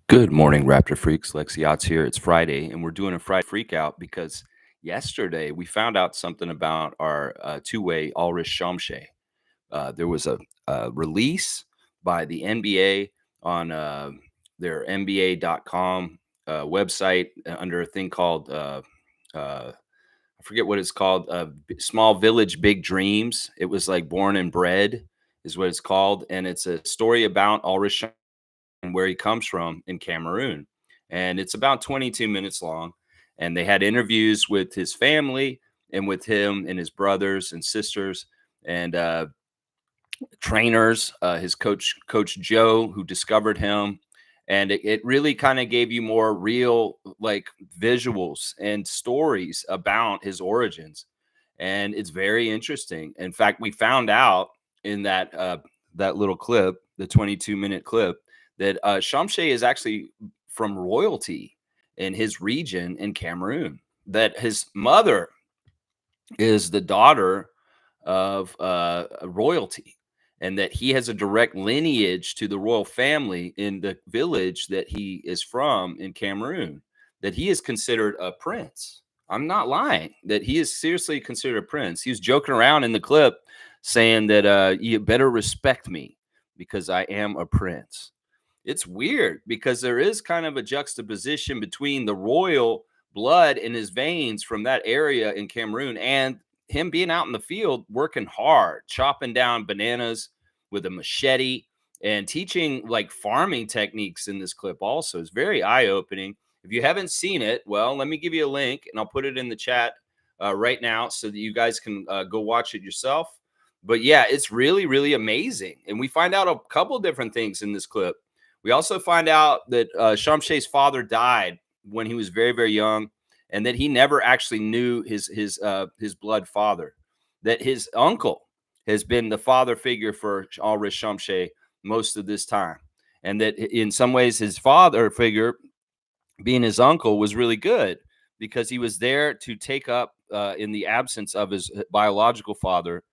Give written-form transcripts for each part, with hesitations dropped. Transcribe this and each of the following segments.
Good morning, Raptor Freaks. Lexi Otts here. It's Friday, and we're doing a Friday Freakout because yesterday we found out something about our two-way Ulrich Shamshad. There was a release by the NBA on their NBA.com website under a thing called, I forget what it's called, Small Village, Big Dreams. It was like Born and Bred is what it's called. And it's a story about Ulrich and where he comes from in Cameroon. And it's about 22 minutes long. And they had interviews with his family and with him and his brothers and sisters and trainers, his Coach Joe, who discovered him. And it really kind of gave you more real like visuals and stories about his origins. And it's very interesting. In fact, we found out in that little clip, the 22-minute clip, that Shamshad is actually from royalty in his region in Cameroon. That his mother is the daughter of royalty, and that he has a direct lineage to the royal family in the village that he is from in Cameroon. That he is considered a prince. I'm not lying. That he is seriously considered a prince. He was joking around in the clip saying that you better respect me because I am a prince. It's weird because there is kind of a juxtaposition between the royal blood in his veins from that area in Cameroon and him being out in the field working hard, chopping down bananas with a machete and teaching like farming techniques in this clip also. It's very eye-opening. If you haven't seen it, well, let me give you a link and I'll put it in the chat right now so that you guys can go watch it yourself. But yeah, it's really, really amazing. And we find out a couple different things in this clip. We also find out that Shamshad's father died when he was very, very young, and that he never actually knew his blood father. That his uncle has been the father figure for Ulrich Shamshad most of this time, and that in some ways his father figure, being his uncle, was really good because he was there to take up in the absence of his biological father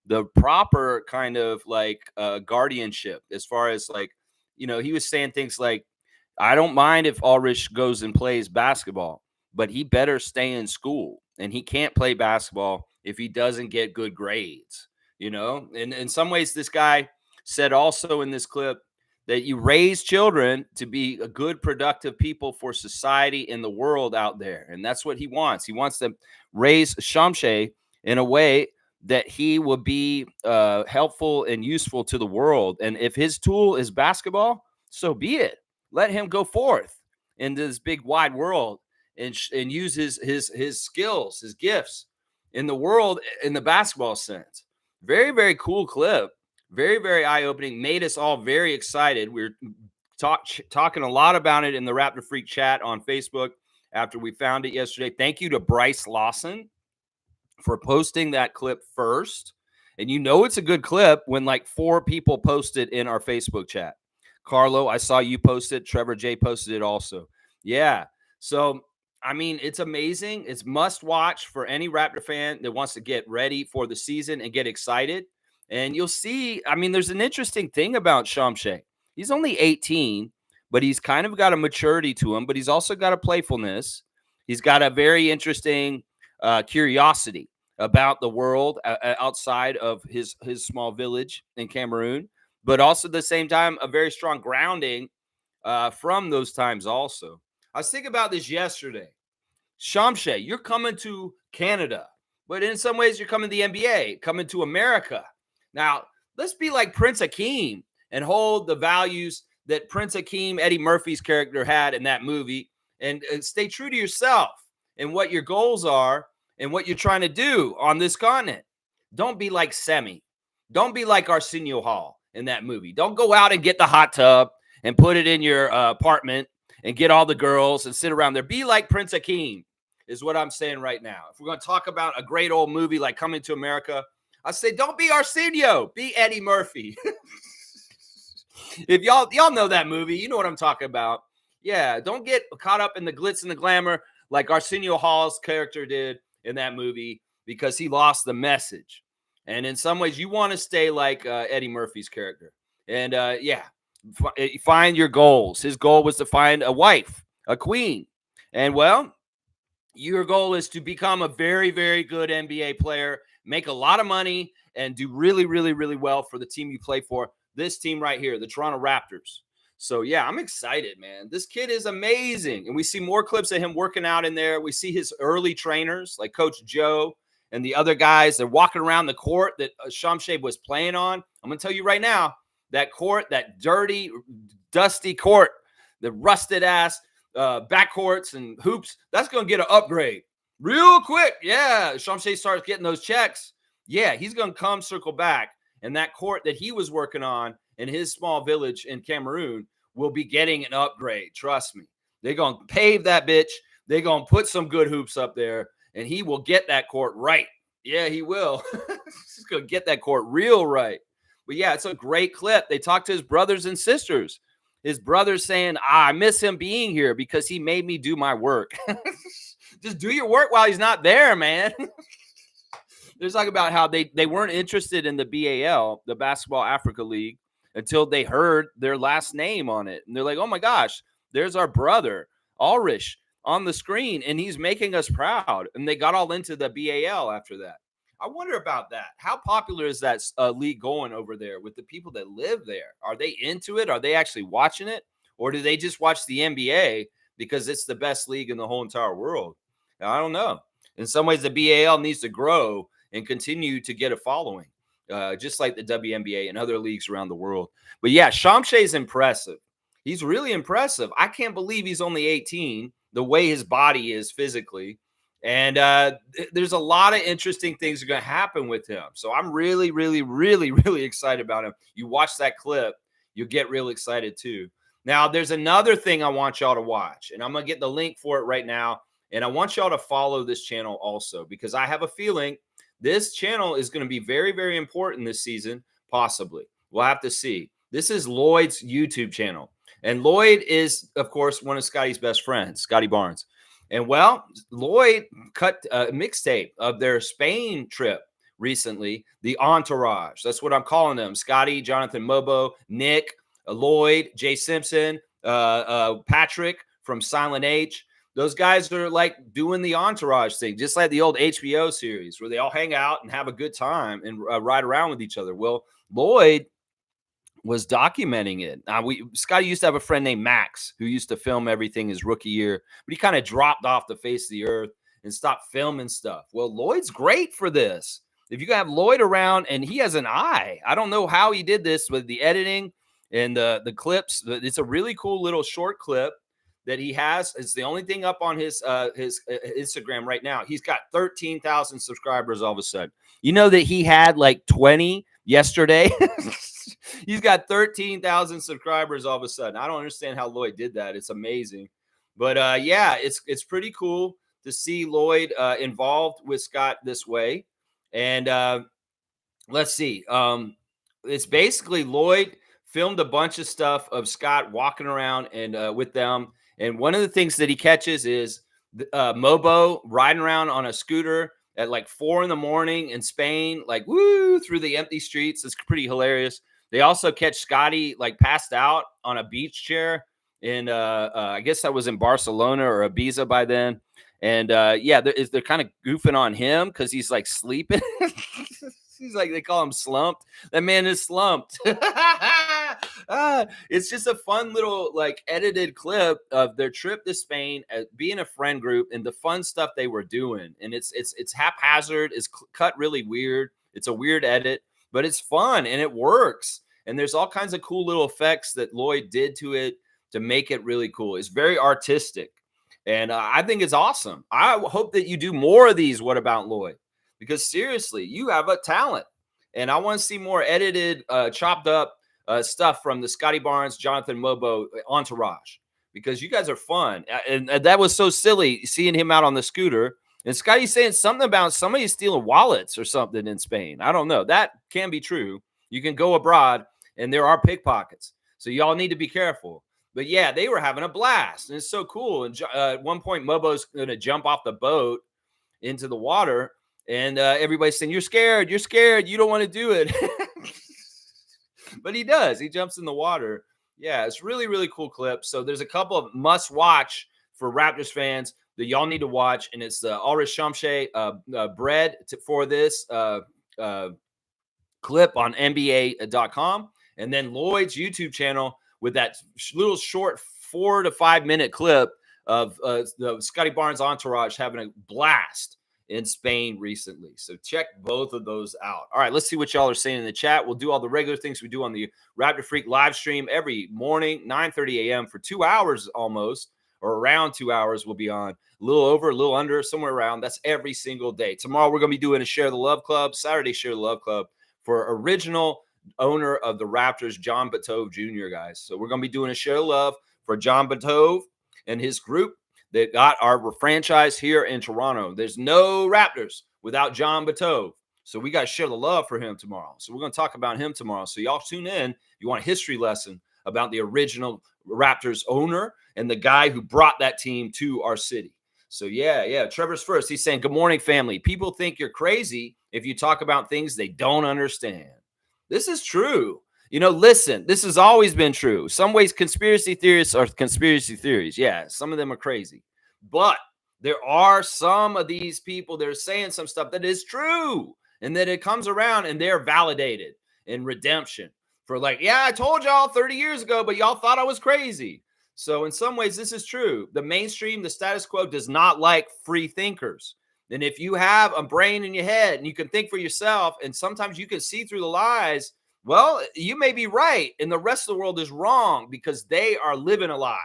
the proper kind of like guardianship as far as like, he was saying things like, I don't mind if Ulrich goes and plays basketball, but he better stay in school, and he can't play basketball if he doesn't get good grades, And in some ways, this guy said also in this clip that you raise children to be a good, productive people for society in the world out there. And that's what he wants. He wants to raise Shamshad in a way that he will be helpful and useful to the world. And if his tool is basketball, so be it. Let him go forth into this big wide world and use his skills, his gifts in the world in the basketball sense. Very, very cool clip. Very, very eye-opening. Made us all very excited. We were talking a lot about it in the Raptor Freak chat on Facebook after we found it yesterday. Thank you to Bryce Lawson for posting that clip first. And it's a good clip when like 4 people posted in our Facebook chat. Carlo, I saw you post it. Trevor J posted it also. Yeah. So, I mean, it's amazing. It's must watch for any Raptor fan that wants to get ready for the season and get excited. And you'll see, I mean, there's an interesting thing about Shamshad. He's only 18, but he's kind of got a maturity to him, but he's also got a playfulness. He's got a very interesting curiosity about the world outside of his small village in Cameroon, but also at the same time, a very strong grounding from those times also. I was thinking about this yesterday. Shamshad, you're coming to Canada, but in some ways you're coming to the NBA, coming to America. Now, let's be like Prince Hakeem and hold the values that Prince Hakeem, Eddie Murphy's character, had in that movie, and stay true to yourself and what your goals are and what you're trying to do on this continent. Don't be like Semi. Don't be like Arsenio Hall in that movie. Don't go out and get the hot tub and put it in your apartment and get all the girls and sit around there. Be like Prince Hakeem is what I'm saying right now. If we're going to talk about a great old movie like Coming to America, I say don't be Arsenio. Be Eddie Murphy. If y'all know that movie, you know what I'm talking about. Yeah, don't get caught up in the glitz and the glamour like Arsenio Hall's character did in that movie because he lost the message. And in some ways, you want to stay like Eddie Murphy's character. And yeah, Find your goals. His goal was to find a wife, a queen. And well, your goal is to become a very, very good NBA player, make a lot of money, and do really, really, really well for the team you play for. This team right here, the Toronto Raptors. So, yeah, I'm excited, man. This kid is amazing. And we see more clips of him working out in there. We see his early trainers like Coach Joe and the other guys. They're walking around the court that Shamshad was playing on. I'm going to tell you right now, that court, that dirty, dusty court, the rusted ass backcourts and hoops, that's going to get an upgrade real quick. Yeah, Shamshad starts getting those checks. Yeah, he's going to come circle back. And that court that he was working on in his small village in Cameroon will be getting an upgrade. Trust me. They're going to pave that bitch. They're going to put some good hoops up there, and he will get that court right. Yeah, he will. He's going to get that court real right. But yeah, it's a great clip. They talk to his brothers and sisters. His brother's saying, I miss him being here because he made me do my work. Just do your work while he's not there, man. They're talking about how they weren't interested in the BAL, the Basketball Africa League, until they heard their last name on it. And they're like, oh, my gosh, there's our brother, Ulrich, on the screen, and he's making us proud. And they got all into the BAL after that. I wonder about that. How popular is that league going over there with the people that live there? Are they into it? Are they actually watching it? Or do they just watch the NBA because it's the best league in the whole entire world? I don't know. In some ways, the BAL needs to grow and continue to get a following, just like the WNBA and other leagues around the world. But yeah, Shamshad is impressive. He's really impressive. I can't believe he's only 18, the way his body is physically. And there's a lot of interesting things that are going to happen with him. So I'm really, really, really, really excited about him. You watch that clip, you'll get real excited too. Now, there's another thing I want y'all to watch, and I'm going to get the link for it right now. And I want y'all to follow this channel also, because I have a feeling this channel is going to be very, very important this season, possibly. We'll have to see. This is Lloyd's YouTube channel. And Lloyd is, of course, one of Scotty's best friends, Scotty Barnes. And, well, Lloyd cut a mixtape of their Spain trip recently, the Entourage. That's what I'm calling them. Scotty, Jonathan Mobo, Nick, Lloyd, Jay Simpson, Patrick from Silent H. Those guys are like doing the Entourage thing, just like the old HBO series where they all hang out and have a good time and ride around with each other. Well, Lloyd was documenting it. Scotty used to have a friend named Max who used to film everything his rookie year, but he kind of dropped off the face of the earth and stopped filming stuff. Well, Lloyd's great for this. If you have Lloyd around, and he has an eye, I don't know how he did this with the editing and the clips. It's a really cool little short clip that he has. It's the only thing up on his Instagram right now. He's got 13,000 subscribers all of a sudden. You know that he had like 20 yesterday. He's got 13,000 subscribers all of a sudden. I don't understand how Lloyd did that. It's amazing. But yeah, it's pretty cool to see Lloyd involved with Scott this way. And let's see. It's basically Lloyd filmed a bunch of stuff of Scott walking around and with them. And one of the things that he catches is Mobo riding around on a scooter at like 4 a.m. in Spain, like woo, through the empty streets. It's pretty hilarious. They also catch Scotty like passed out on a beach chair in, I guess that was in Barcelona or Ibiza by then. And yeah, they're kind of goofing on him because he's like sleeping. He's like, they call him slumped. That man is slumped. It's just a fun little like edited clip of their trip to Spain, being a friend group and the fun stuff they were doing. And it's haphazard. It's cut really weird. It's a weird edit, but it's fun and it works. And there's all kinds of cool little effects that Lloyd did to it to make it really cool. It's very artistic. And I think it's awesome. I hope that you do more of these. What about Lloyd? Because seriously, you have a talent. And I want to see more edited, chopped up stuff from the Scotty Barnes, Jonathan Mobo entourage. Because you guys are fun. And that was so silly, seeing him out on the scooter. And Scotty's saying something about somebody stealing wallets or something in Spain. I don't know. That can be true. You can go abroad, and there are pickpockets. So y'all need to be careful. But yeah, they were having a blast. And it's so cool. And at one point, Mobo's going to jump off the boat into the water. And everybody's saying, you're scared. You don't want to do it. But he does. He jumps in the water. Yeah, it's really, really cool clip. So there's a couple of must watch for Raptors fans that y'all need to watch, and it's the Ulrich Shamshad bread for this clip on NBA.com, and then Lloyd's YouTube channel with that little short 4 to 5 minute clip of the Scotty Barnes entourage having a blast in Spain recently. So check both of those out. All right, let's see what y'all are saying in the chat. We'll do all the regular things we do on the Raptor Freak live stream every morning, 9:30 a.m. for 2 hours almost, or around 2 hours. We'll be on a little over, a little under, somewhere around. That's every single day. Tomorrow we're going to be doing a Share the Love Club, Saturday Share the Love Club for original owner of the Raptors, John Batove Jr., guys. So we're going to be doing a Share the Love for John Batove and his group that got our franchise here in Toronto. There's no Raptors without John Batove. So we got to share the love for him tomorrow. So we're going to talk about him tomorrow. So y'all tune in. You want a history lesson about the original Raptors owner and the guy who brought that team to our city. So yeah. Trevor's first. He's saying, good morning, family. People think you're crazy if you talk about things they don't understand. This is true. Listen, this has always been true. Some ways conspiracy theorists are conspiracy theories. Yeah, some of them are crazy. But there are some of these people that are saying some stuff that is true and that it comes around and they're validated in redemption for I told y'all 30 years ago, but y'all thought I was crazy. So in some ways, this is true. The mainstream, the status quo does not like free thinkers. And if you have a brain in your head and you can think for yourself, and sometimes you can see through the lies, well, you may be right. And the rest of the world is wrong because they are living a lie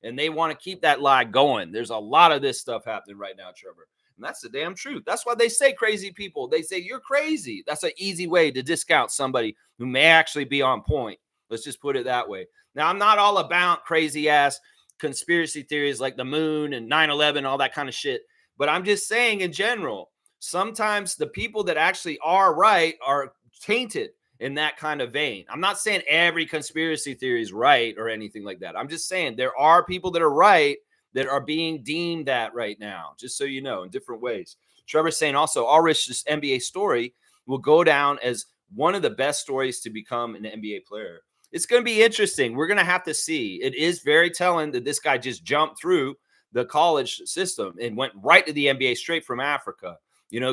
and they want to keep that lie going. There's a lot of this stuff happening right now, Trevor. And that's the damn truth. That's why they say crazy people. They say you're crazy. That's an easy way to discount somebody who may actually be on point. Let's just put it that way. Now, I'm not all about crazy ass conspiracy theories like the moon and 9/11, all that kind of shit. But I'm just saying in general, sometimes the people that actually are right are tainted in that kind of vein. I'm not saying every conspiracy theory is right or anything like that. I'm just saying there are people that are right that are being deemed that right now, just so you know, in different ways. Trevor's saying also, Ulrich's NBA story will go down as one of the best stories to become an NBA player. It's going to be interesting. We're going to have to see. It is very telling that this guy just jumped through the college system and went right to the NBA straight from Africa.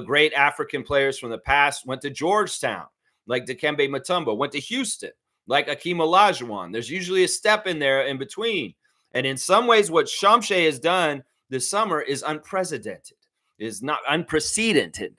Great African players from the past went to Georgetown, like Dikembe Mutombo, went to Houston, like Hakeem Olajuwon. There's usually a step in there in between. And in some ways, what Shamshad has done this summer is unprecedented, is not unprecedented.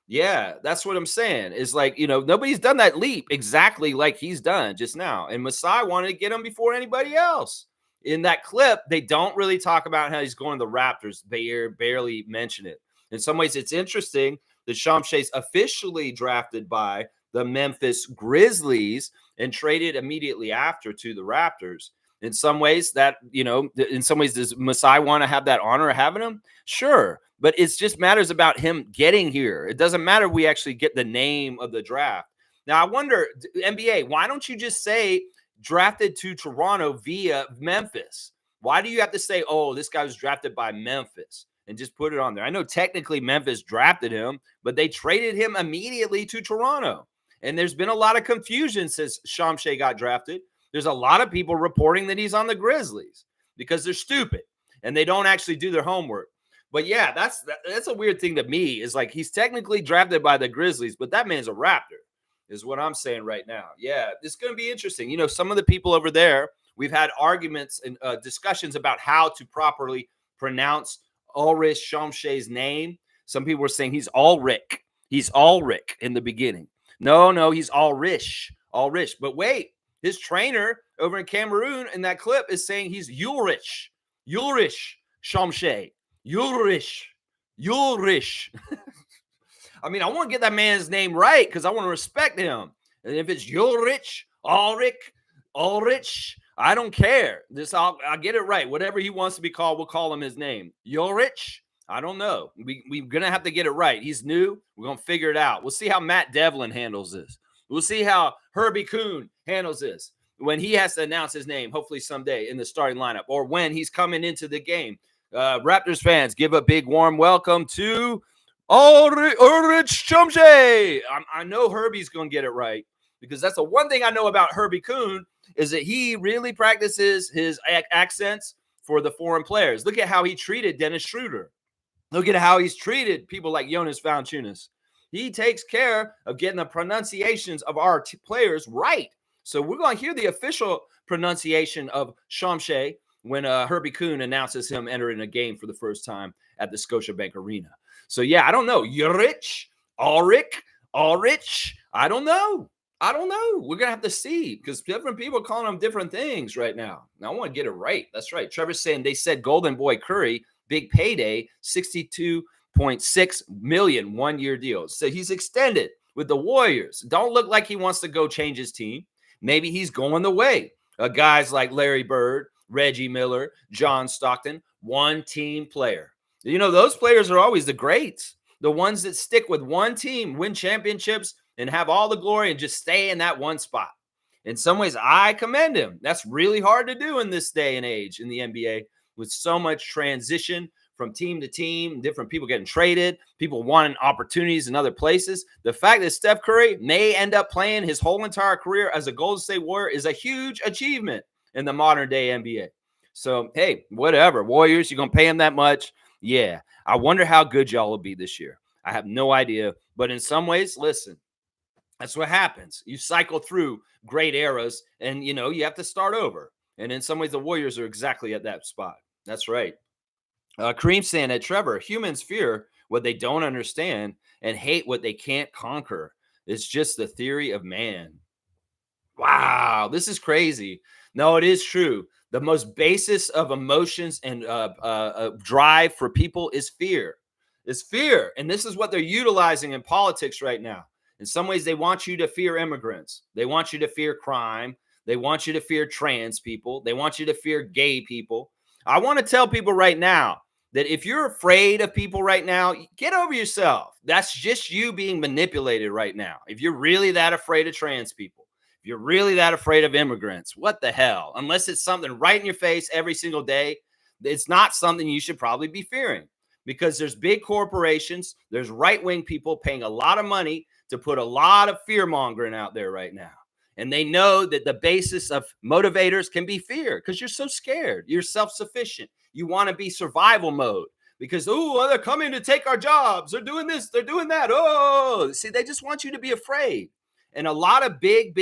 Yeah, that's what I'm saying. Is nobody's done that leap exactly like he's done just now. And Masai wanted to get him before anybody else. In that clip, they don't really talk about how he's going to the Raptors. They barely mention it. In some ways, it's interesting that Shamshad's officially drafted by the Memphis Grizzlies and traded immediately after to the Raptors. In some ways, does Masai want to have that honor of having him? Sure. But it just matters about him getting here. It doesn't matter if we actually get the name of the draft. Now, I wonder, NBA, why don't you just say drafted to Toronto via Memphis? Why do you have to say, oh, this guy was drafted by Memphis, and just put it on there? I know technically Memphis drafted him, but they traded him immediately to Toronto. And there's been a lot of confusion since Shamshad got drafted. There's a lot of people reporting that he's on the Grizzlies because they're stupid and they don't actually do their homework. But yeah, that's a weird thing to me, is he's technically drafted by the Grizzlies, but that man's a Raptor, is what I'm saying right now. Yeah, it's going to be interesting. Some of the people over there, we've had arguments and discussions about how to properly pronounce Ulrich Shamshad's name. Some people were saying he's Ulrich. He's Ulrich in the beginning. No, he's Ulrich. But wait, his trainer over in Cameroon in that clip is saying he's Ulrich Shamshad. Ulrich. I mean, I want to get that man's name right because I want to respect him. And if it's Ulrich, I don't care. I'll get it right. Whatever he wants to be called, we'll call him his name. Ulrich? I don't know. We're going to have to get it right. He's new. We're going to figure it out. We'll see how Matt Devlin handles this. We'll see how Herbie Kuhn handles this when he has to announce his name, hopefully someday in the starting lineup, or when he's coming into the game. Raptors fans, give a big warm welcome to Ulrich Shamshad. I know Herbie's going to get it right because that's the one thing I know about Herbie Kuhn is that he really practices his accents for the foreign players. Look at how he treated Dennis Schroeder. Look at how he's treated people like Jonas Valanciunas. He takes care of getting the pronunciations of our players right. So we're going to hear the official pronunciation of Shamshad when Herbie Kuhn announces him entering a game for the first time at the Scotiabank Arena. So, yeah, I don't know. Ulrich, Ulrich, I don't know. We're going to have to see because different people are calling them different things right now. Now, I want to get it right. That's right. Trevor's saying they said Golden Boy Curry, big payday, $62.6 million one-year deal. So he's extended with the Warriors. Don't look like he wants to go change his team. Maybe he's going the way of guys like Larry Bird, Reggie Miller, John Stockton, one-team player. You know, those players are always the greats, the ones that stick with one team, win championships, and have all the glory and just stay in that one spot. In some ways, I commend him. That's really hard to do in this day and age in the NBA with so much transition from team to team, different people getting traded, people wanting opportunities in other places. The fact that Steph Curry may end up playing his whole entire career as a Golden State Warrior is a huge achievement in the modern day NBA. So, hey, whatever. Warriors, you're going to pay him that much? Yeah. I wonder how good y'all will be this year. I have no idea. But in some ways, listen, that's what happens. You cycle through great eras and, you know, you have to start over. And in some ways, the Warriors are exactly at that spot. That's right. Kareem saying that, Trevor, humans fear what they don't understand and hate what they can't conquer. It's just the theory of man. Wow, this is crazy. No, it is true. The most basis of emotions and drive for people is fear. It's fear. And this is what they're utilizing in politics right now. In some ways, they want you to fear immigrants. They want you to fear crime. They want you to fear trans people. They want you to fear gay people. I want to tell people right now that if you're afraid of people right now, get over yourself. That's just you being manipulated right now. If you're really that afraid of trans people, if you're really that afraid of immigrants, what the hell? Unless it's something right in your face every single day, it's not something you should probably be fearing because there's big corporations, there's right-wing people paying a lot of money to put a lot of fear-mongering out there right now. And they know that the basis of motivators can be fear because you're so scared. You're self-sufficient. You want to be survival mode because, oh, they're coming to take our jobs. They're doing this. They're doing that. Oh, see, they just want you to be afraid. And a lot of big,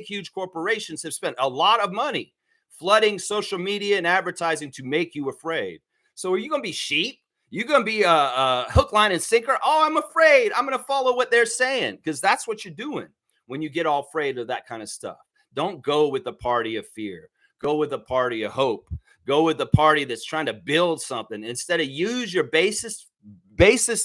huge corporations have spent a lot of money flooding social media and advertising to make you afraid. So are you going to be sheep? You're going to be a hook, line, and sinker? Oh, I'm afraid. I'm going to follow what they're saying because that's what you're doing when you get all afraid of that kind of stuff. Don't go with the party of fear. Go with the party of hope. Go with the party that's trying to build something. Instead of use your basis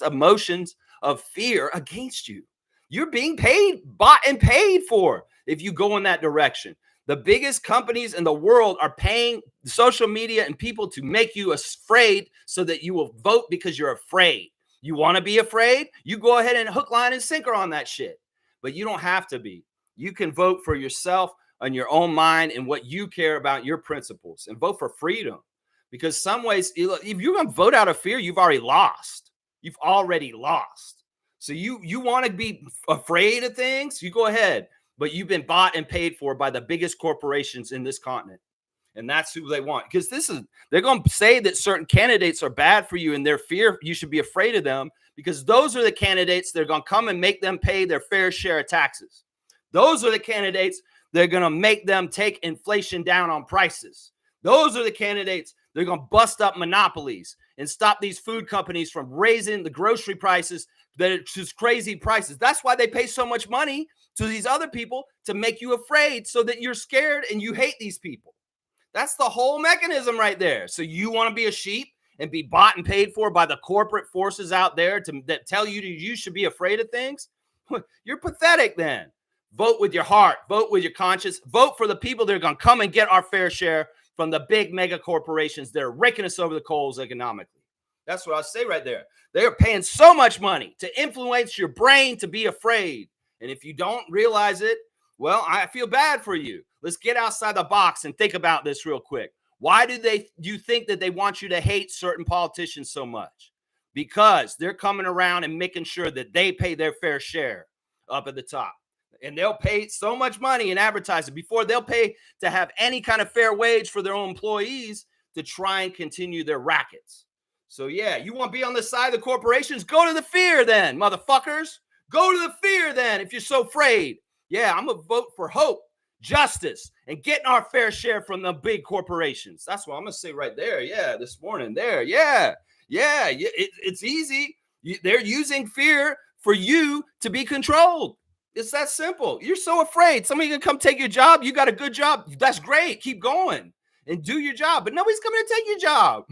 emotions of fear against you. You're being paid, bought and paid for if you go in that direction. The biggest companies in the world are paying social media and people to make you afraid so that you will vote because you're afraid. You want to be afraid? You go ahead and hook, line, and sinker on that shit. But you don't have to be. You can vote for yourself on your own mind and what you care about, your principles, and vote for freedom. Because some ways, if you're going to vote out of fear, you've already lost. You've already lost. So you want to be afraid of things? You go ahead. But you've been bought and paid for by the biggest corporations in this continent. And that's who they want. Because they're going to say that certain candidates are bad for you and their fear, you should be afraid of them because those are the candidates that are going to come and make them pay their fair share of taxes. Those are the candidates that are going to make them take inflation down on prices. Those are the candidates that are going to bust up monopolies and stop these food companies from raising the grocery prices that are just crazy prices. That's why they pay so much money to these other people to make you afraid so that you're scared and you hate these people. That's the whole mechanism right there. So you want to be a sheep and be bought and paid for by the corporate forces out there that tell you you should be afraid of things? You're pathetic then. Vote with your heart. Vote with your conscience. Vote for the people that are going to come and get our fair share from the big mega corporations that are raking us over the coals economically. That's what I say right there. They are paying so much money to influence your brain to be afraid. And if you don't realize it, well, I feel bad for you. Let's get outside the box and think about this real quick. Why do you think that they want you to hate certain politicians so much? Because they're coming around and making sure that they pay their fair share up at the top. And they'll pay so much money in advertising before they'll pay to have any kind of fair wage for their own employees to try and continue their rackets. So yeah, you want to be on the side of the corporations? Go to the fear then, motherfuckers. Go to the fear then if you're so afraid. Yeah, I'm going to vote for hope, justice, and getting our fair share from the big corporations. That's what I'm going to say right there. Yeah, this morning there. Yeah. It's easy. They're using fear for you to be controlled. It's that simple. You're so afraid somebody can come take your job. You got a good job. That's great. Keep going and do your job. But nobody's coming to take your job.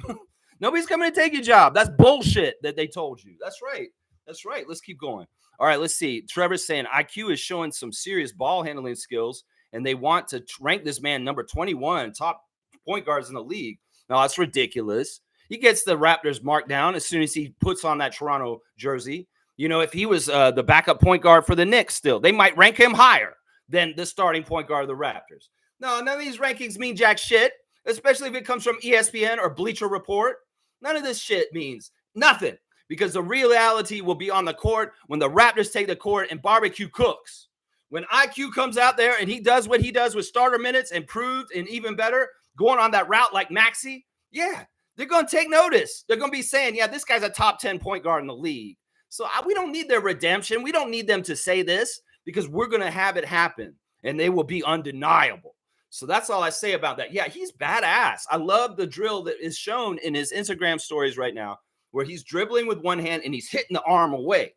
Nobody's coming to take your job. That's bullshit that they told you. That's right. That's right. Let's keep going. All right, let's see. Trevor's saying IQ is showing some serious ball handling skills, and they want to rank this man number 21, top point guards in the league. No, that's ridiculous. He gets the Raptors marked down as soon as he puts on that Toronto jersey. You know, if he was the backup point guard for the Knicks still, they might rank him higher than the starting point guard of the Raptors. No, none of these rankings mean jack shit, especially if it comes from ESPN or Bleacher Report. None of this shit means nothing because the reality will be on the court when the Raptors take the court and barbecue cooks. When IQ comes out there and he does what he does with starter minutes, improved and even better, going on that route like Maxey, yeah, they're going to take notice. They're going to be saying, yeah, this guy's a top 10 point guard in the league. So we don't need their redemption. We don't need them to say this because we're going to have it happen and they will be undeniable. So that's all I say about that. Yeah, he's badass. I love the drill that is shown in his Instagram stories right now where he's dribbling with one hand and he's hitting the arm away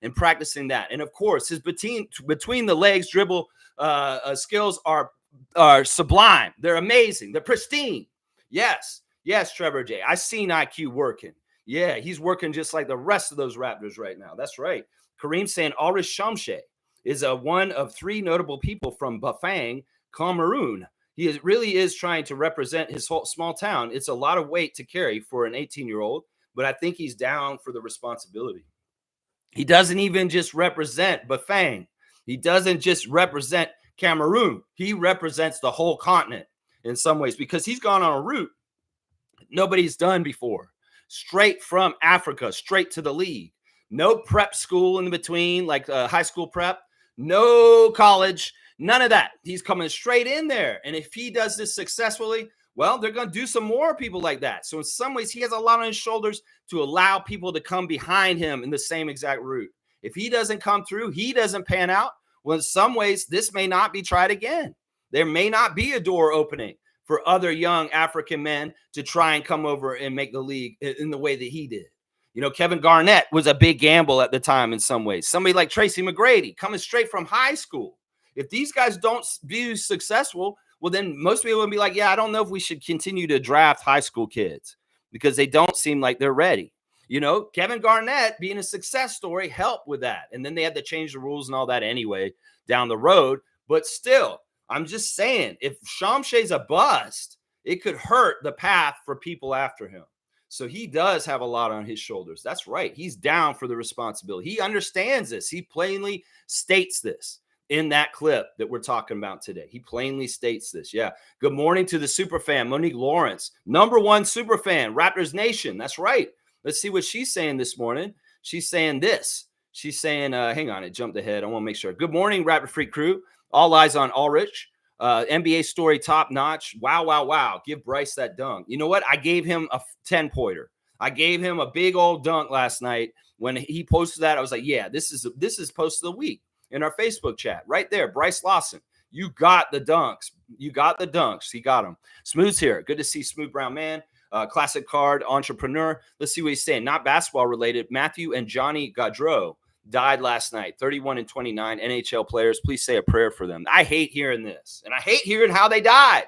and practicing that. And of course, his between the legs dribble skills are sublime. They're amazing. They're pristine. Yes, Trevor J. I seen IQ working. Yeah, he's working just like the rest of those Raptors right now. That's right. Kareem saying Ulrich Shamshad is one of three notable people from Bafang, Cameroon. He really is trying to represent his whole small town. It's a lot of weight to carry for an 18-year-old, but I think he's down for the responsibility. He doesn't even just represent Bafang. He doesn't just represent Cameroon. He represents the whole continent in some ways because he's gone on a route nobody's done before. Straight from Africa, straight to the league. No prep school in between, like high school prep. No college, none of that. He's coming straight in there. And if he does this successfully, well, they're going to do some more people like that. So in some ways, he has a lot on his shoulders to allow people to come behind him in the same exact route. If he doesn't come through, he doesn't pan out. Well, in some ways, this may not be tried again. There may not be a door opening for other young African men to try and come over and make the league in the way that he did. You know, Kevin Garnett was a big gamble at the time in some ways. Somebody like Tracy McGrady coming straight from high school. If these guys don't be successful, well, then most people would be like, yeah, I don't know if we should continue to draft high school kids because they don't seem like they're ready. You know, Kevin Garnett being a success story helped with that. And then they had to change the rules and all that anyway down the road. But still, I'm just saying, if Shamshad's a bust, it could hurt the path for people after him. So he does have a lot on his shoulders. That's right. He's down for the responsibility. He understands this. He plainly states this in that clip that we're talking about today. He plainly states this. Yeah. Good morning to the super fan, Monique Lawrence, #1 super fan, Raptors Nation. That's right. Let's see what she's saying this morning. She's saying this. She's saying, hang on, it jumped ahead. I want to make sure. Good morning, Raptor Freak crew. All eyes on Ulrich. NBA story top notch. Wow. Give Bryce that dunk. You know what? I gave him a 10-pointer. I gave him a big old dunk last night. When he posted that, I was like, yeah, this is post of the week in our Facebook chat right there. Bryce Lawson, you got the dunks. You got the dunks. He got them. Smooth's here. Good to see Smooth Brown Man. Classic card entrepreneur. Let's see what he's saying. Not basketball related. Matthew and Johnny Gaudreau died last night, 31 and 29 NHL players. Please say a prayer for them. I hate hearing this, and I hate hearing how they died.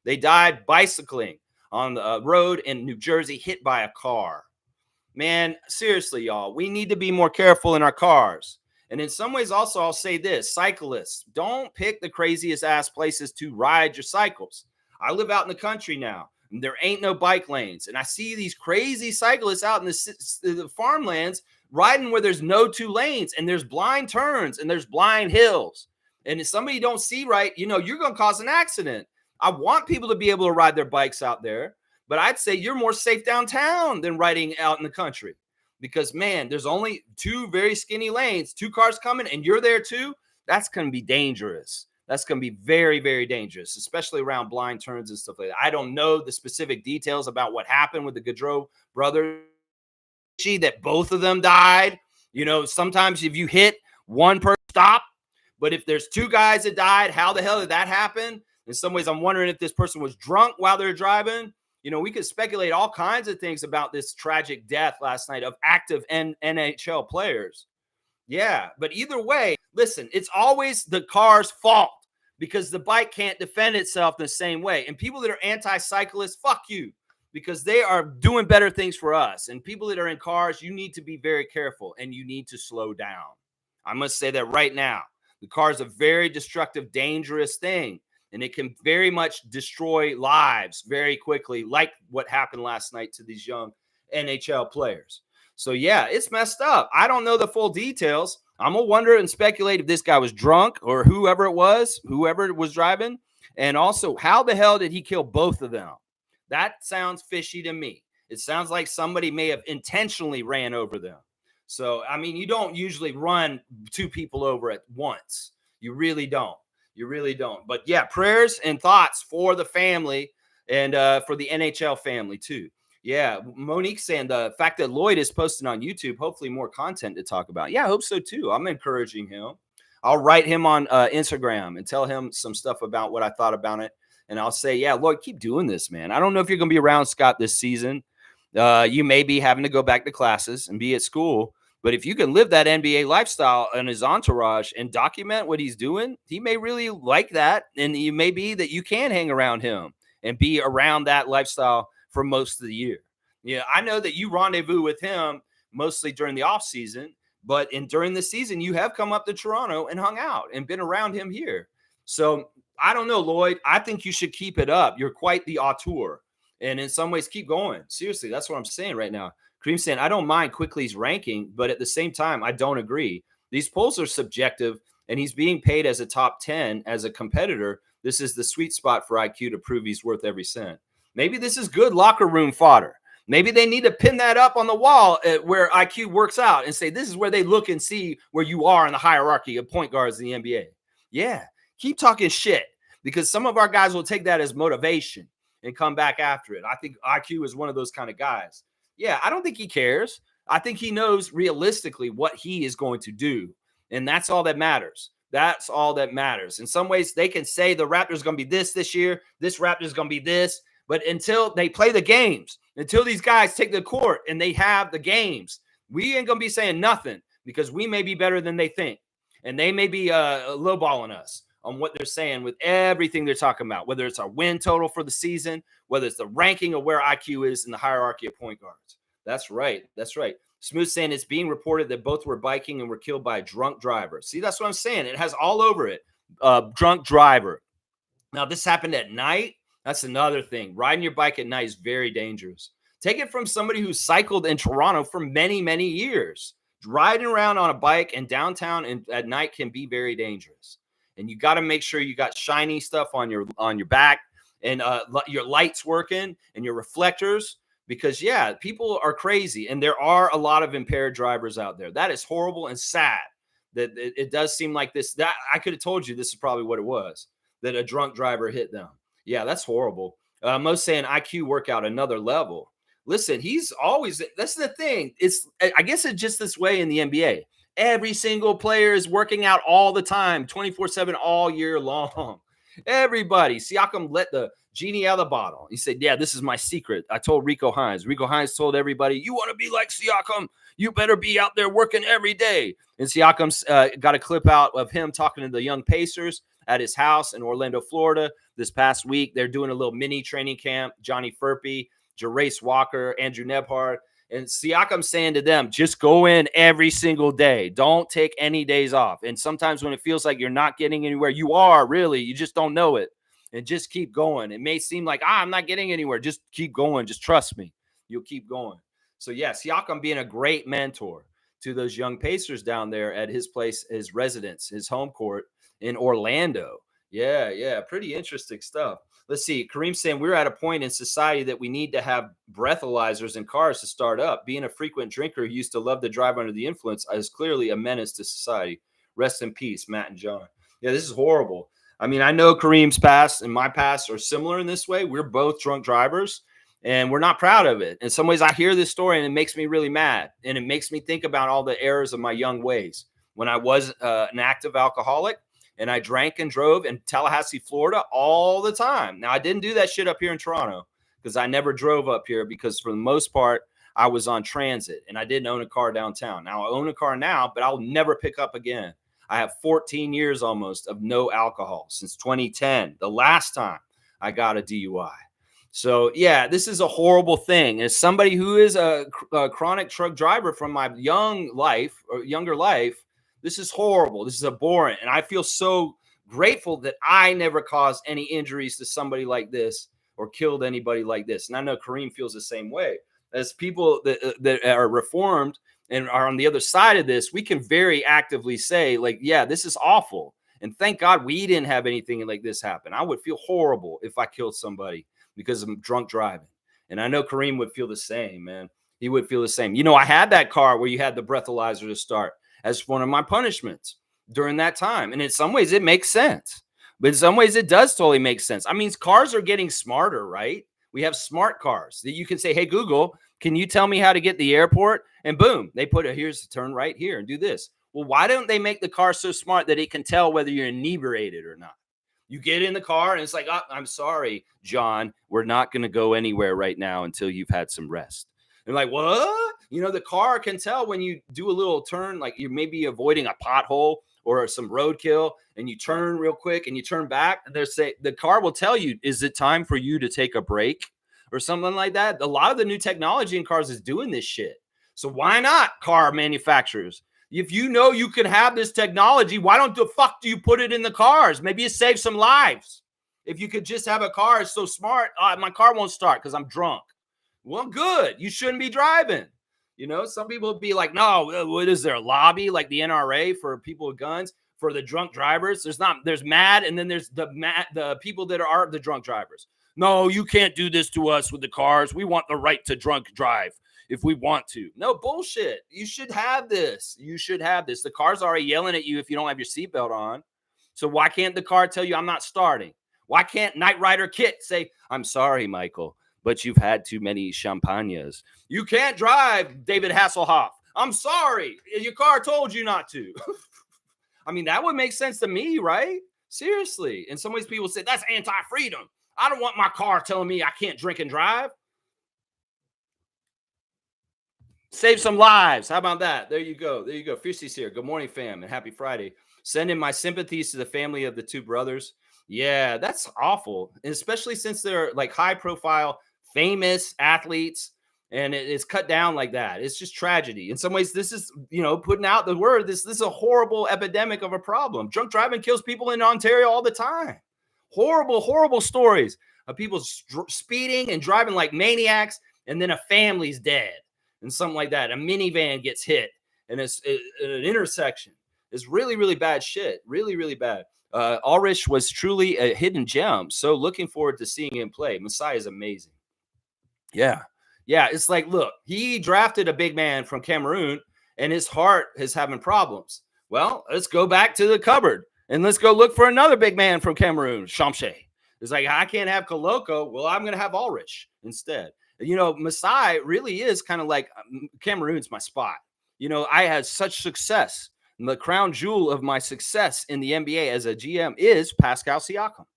They died bicycling on the road in New Jersey, hit by a car. Man, seriously, y'all, we need to be more careful in our cars. And in some ways also, I'll say this, cyclists, don't pick the craziest ass places to ride your cycles. I live out in the country now, and there ain't no bike lanes. And I see these crazy cyclists out in the farmlands riding where there's no 2 lanes and there's blind turns and there's blind hills. And if somebody you don't see right, you know, you're going to cause an accident. I want people to be able to ride their bikes out there, but I'd say you're more safe downtown than riding out in the country. because, man, there's only 2 very skinny lanes, 2 cars coming, and you're there too. That's going to be dangerous. That's going to be very, very dangerous, especially around blind turns and stuff like that. I don't know the specific details about what happened with the Gaudreau brothers, that both of them died. Sometimes if you hit one person, stop. But if there's 2 guys that died, how the hell did that happen? In some ways, I'm wondering if this person was drunk while they're driving. We could speculate all kinds of things about this tragic death last night of active NHL players. Yeah, but either way, listen, it's always the car's fault because the bike can't defend itself the same way. And people that are anti-cyclists, fuck you, because they are doing better things for us. And people that are in cars, you need to be very careful and you need to slow down. I must say that right now. The car is a very destructive, dangerous thing, and it can very much destroy lives very quickly, like what happened last night to these young NHL players. So, yeah, it's messed up. I don't know the full details. I'm going to wonder and speculate if this guy was drunk or whoever was driving. And also, how the hell did he kill both of them? That sounds fishy to me. It sounds like somebody may have intentionally ran over them. So, I mean, you don't usually run 2 people over at once. You really don't. You really don't. But, yeah, prayers and thoughts for the family and for the NHL family, too. Yeah, Monique saying the fact that Lloyd is posting on YouTube, hopefully more content to talk about. Yeah, I hope so, too. I'm encouraging him. I'll write him on Instagram and tell him some stuff about what I thought about it. And I'll say, yeah, Lloyd, keep doing this, man. I don't know if you're going to be around, Scott, this season. You may be having to go back to classes and be at school. But if you can live that NBA lifestyle and his entourage and document what he's doing, he may really like that. And it may be that you can hang around him and be around that lifestyle for most of the year. Yeah, I know that you rendezvous with him mostly during the off season, but during the season, you have come up to Toronto and hung out and been around him here. So I don't know, Lloyd. I think you should keep it up. You're quite the auteur. And in some ways, keep going. Seriously, that's what I'm saying right now. Kareem saying, I don't mind Quickly's ranking, but at the same time, I don't agree. These polls are subjective, and he's being paid as a top 10 as a competitor. This is the sweet spot for IQ to prove he's worth every cent. Maybe this is good locker room fodder. Maybe they need to pin that up on the wall where IQ works out and say, this is where they look and see where you are in the hierarchy of point guards in the NBA. Yeah, keep talking shit because some of our guys will take that as motivation and come back after it. I think IQ is one of those kind of guys. Yeah, I don't think he cares. I think he knows realistically what he is going to do. And that's all that matters. That's all that matters. In some ways, they can say the Raptors going to be this year. This Raptors going to be this. But until they play the games, until these guys take the court and they have the games, we ain't going to be saying nothing because we may be better than they think. And they may be lowballing us on what they're saying with everything they're talking about, whether it's our win total for the season, whether it's the ranking of where IQ is in the hierarchy of point guards. That's right. That's right. Smooth saying it's being reported that both were biking and were killed by a drunk driver. See, that's what I'm saying. It has all over it. Drunk driver. Now, this happened at night. That's another thing. Riding your bike at night is very dangerous. Take it from somebody who cycled in Toronto for many, many years. Riding around on a bike in downtown and at night can be very dangerous. And you got to make sure you got shiny stuff on your back and your lights working and your reflectors because, yeah, people are crazy. And there are a lot of impaired drivers out there. That is horrible and sad that it does seem like this. That I could have told you this is probably what it was, that a drunk driver hit them. Yeah, that's horrible. Most saying IQ workout another level. Listen, he's always – that's the thing. I guess it's just this way in the NBA. Every single player is working out all the time, 24/7 all year long. Everybody. Siakam let the genie out of the bottle. He said, yeah, this is my secret. I told Rico Hines. Rico Hines told everybody, you want to be like Siakam, you better be out there working every day. And Siakam's got a clip out of him talking to the young Pacers at his house in Orlando, Florida. This past week, they're doing a little mini training camp. Johnny Furpey, Jarace Walker, Andrew Nebhard. And Siakam saying to them, just go in every single day. Don't take any days off. And sometimes when it feels like you're not getting anywhere, you are really. You just don't know it. And just keep going. It may seem like, I'm not getting anywhere. Just keep going. Just trust me. You'll keep going. So, yeah, Siakam being a great mentor to those young Pacers down there at his place, his residence, his home court in Orlando. Yeah. Pretty interesting stuff. Let's see. Kareem saying we're at a point in society that we need to have breathalyzers in cars to start up. Being a frequent drinker who used to love to drive under the influence is clearly a menace to society. Rest in peace, Matt and John. Yeah, this is horrible. I mean, I know Kareem's past and my past are similar in this way. We're both drunk drivers and we're not proud of it. In some ways, I hear this story and it makes me really mad. And it makes me think about all the errors of my young ways. When I was an active alcoholic, and I drank and drove in Tallahassee, Florida all the time. Now, I didn't do that shit up here in Toronto because I never drove up here because for the most part, I was on transit and I didn't own a car downtown. Now I own a car now, but I'll never pick up again. I have 14 years almost of no alcohol since 2010, the last time I got a DUI. So, yeah, this is a horrible thing. As somebody who is a chronic truck driver from my younger life, this is horrible. This is abhorrent. And I feel so grateful that I never caused any injuries to somebody like this or killed anybody like this. And I know Kareem feels the same way. As people that are reformed and are on the other side of this, we can very actively say, like, yeah, this is awful. And thank God we didn't have anything like this happen. I would feel horrible if I killed somebody because I'm drunk driving. And I know Kareem would feel the same, man. He would feel the same. You know, I had that car where you had the breathalyzer to start as one of my punishments during that time. And in some ways it makes sense, but in some ways it does totally make sense. I mean, cars are getting smarter, right? We have smart cars that you can say, hey, Google, can you tell me how to get to the airport? And boom, they put here's turn right here and do this. Well, why don't they make the car so smart that it can tell whether you're inebriated or not? You get in the car and it's like, oh, I'm sorry, John, we're not going to go anywhere right now until you've had some rest. They're like, what? You know, the car can tell when you do a little turn, like you may be avoiding a pothole or some roadkill, and you turn real quick and you turn back. And the car will tell you, is it time for you to take a break or something like that? A lot of the new technology in cars is doing this shit. So why not, car manufacturers? If you know you can have this technology, why don't the fuck do you put it in the cars? Maybe it saves some lives. If you could just have a car, it's so smart. My car won't start because I'm drunk. Well, good. You shouldn't be driving. You know, some people would be like, no, what is there, a lobby like the NRA for people with guns, for the drunk drivers? There's mad, and then there's the people that are the drunk drivers. No, you can't do this to us with the cars. We want the right to drunk drive if we want to. No, bullshit. You should have this. You should have this. The car's already yelling at you if you don't have your seatbelt on. So why can't the car tell you I'm not starting? Why can't Knight Rider Kit say, I'm sorry, Michael, but you've had too many champagnes. You can't drive, David Hasselhoff. I'm sorry. Your car told you not to. I mean, that would make sense to me, right? Seriously. In some ways, people say, that's anti-freedom. I don't want my car telling me I can't drink and drive. Save some lives. How about that? There you go. There you go. Fiercey's here. Good morning, fam, and happy Friday. Send in my sympathies to the family of the two brothers. Yeah, that's awful, especially since they're like high-profile, famous athletes, and it's cut down like that. It's just tragedy. In some ways, this is, you know, putting out the word. This is a horrible epidemic of a problem. Drunk driving kills people in Ontario all the time. Horrible, horrible stories of people speeding and driving like maniacs, and then a family's dead and something like that. A minivan gets hit, and it's an intersection. It's really, really bad shit. Really, really bad. Ulrich was truly a hidden gem. So looking forward to seeing him play. Messiah is amazing. Yeah. Yeah. It's like, look, he drafted a big man from Cameroon and his heart is having problems. Well, let's go back to the cupboard and let's go look for another big man from Cameroon, Shamshad. It's like, I can't have Koloko. Well, I'm going to have Ulrich instead. You know, Masai really is kind of like Cameroon's my spot. You know, I had such success. The crown jewel of my success in the NBA as a GM is Pascal Siakam.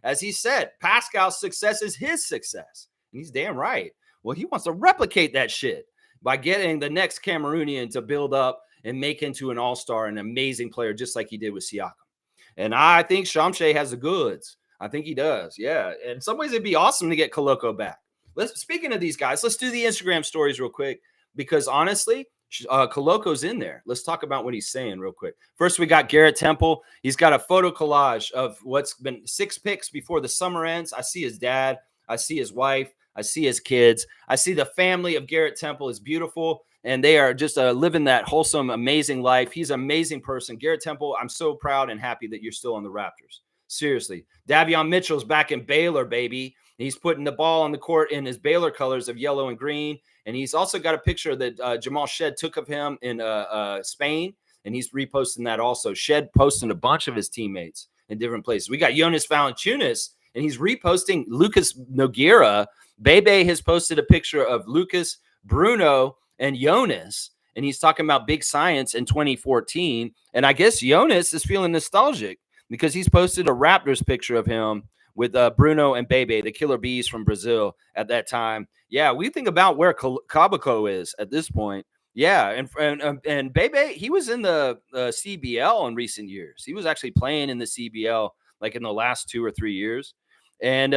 As he said, Pascal's success is his success. And he's damn right. Well, he wants to replicate that shit by getting the next Cameroonian to build up and make into an all-star, an amazing player, just like he did with Siakam. And I think Shamshad has the goods. I think he does. Yeah. In some ways, it'd be awesome to get Koloko back. Speaking of these guys, let's do the Instagram stories real quick, because honestly, Koloko's in there. Let's talk about what he's saying real quick. First, we got Garrett Temple. He's got a photo collage of what's been 6 pics before the summer ends. I see his dad. I see his wife. I see his kids. I see the family of Garrett Temple is beautiful, and they are just living that wholesome, amazing life. He's an amazing person. Garrett Temple, I'm so proud and happy that you're still on the Raptors. Seriously. Davion Mitchell's back in Baylor, baby. He's putting the ball on the court in his Baylor colors of yellow and green. And he's also got a picture that Jamal Shed took of him in Spain. And he's reposting that also. Shed posting a bunch of his teammates in different places. We got Jonas Valanciunas, and he's reposting Lucas Nogueira. Bebe has posted a picture of Lucas, Bruno, and Jonas. And he's talking about big science in 2014. And I guess Jonas is feeling nostalgic because he's posted a Raptors picture of him with Bruno and Bebe, the Killer Bees from Brazil at that time. Yeah, we think about where Caboclo is at this point. Yeah, and Bebe, he was in the CBL in recent years. He was actually playing in the CBL like in the last 2 or 3 years. And,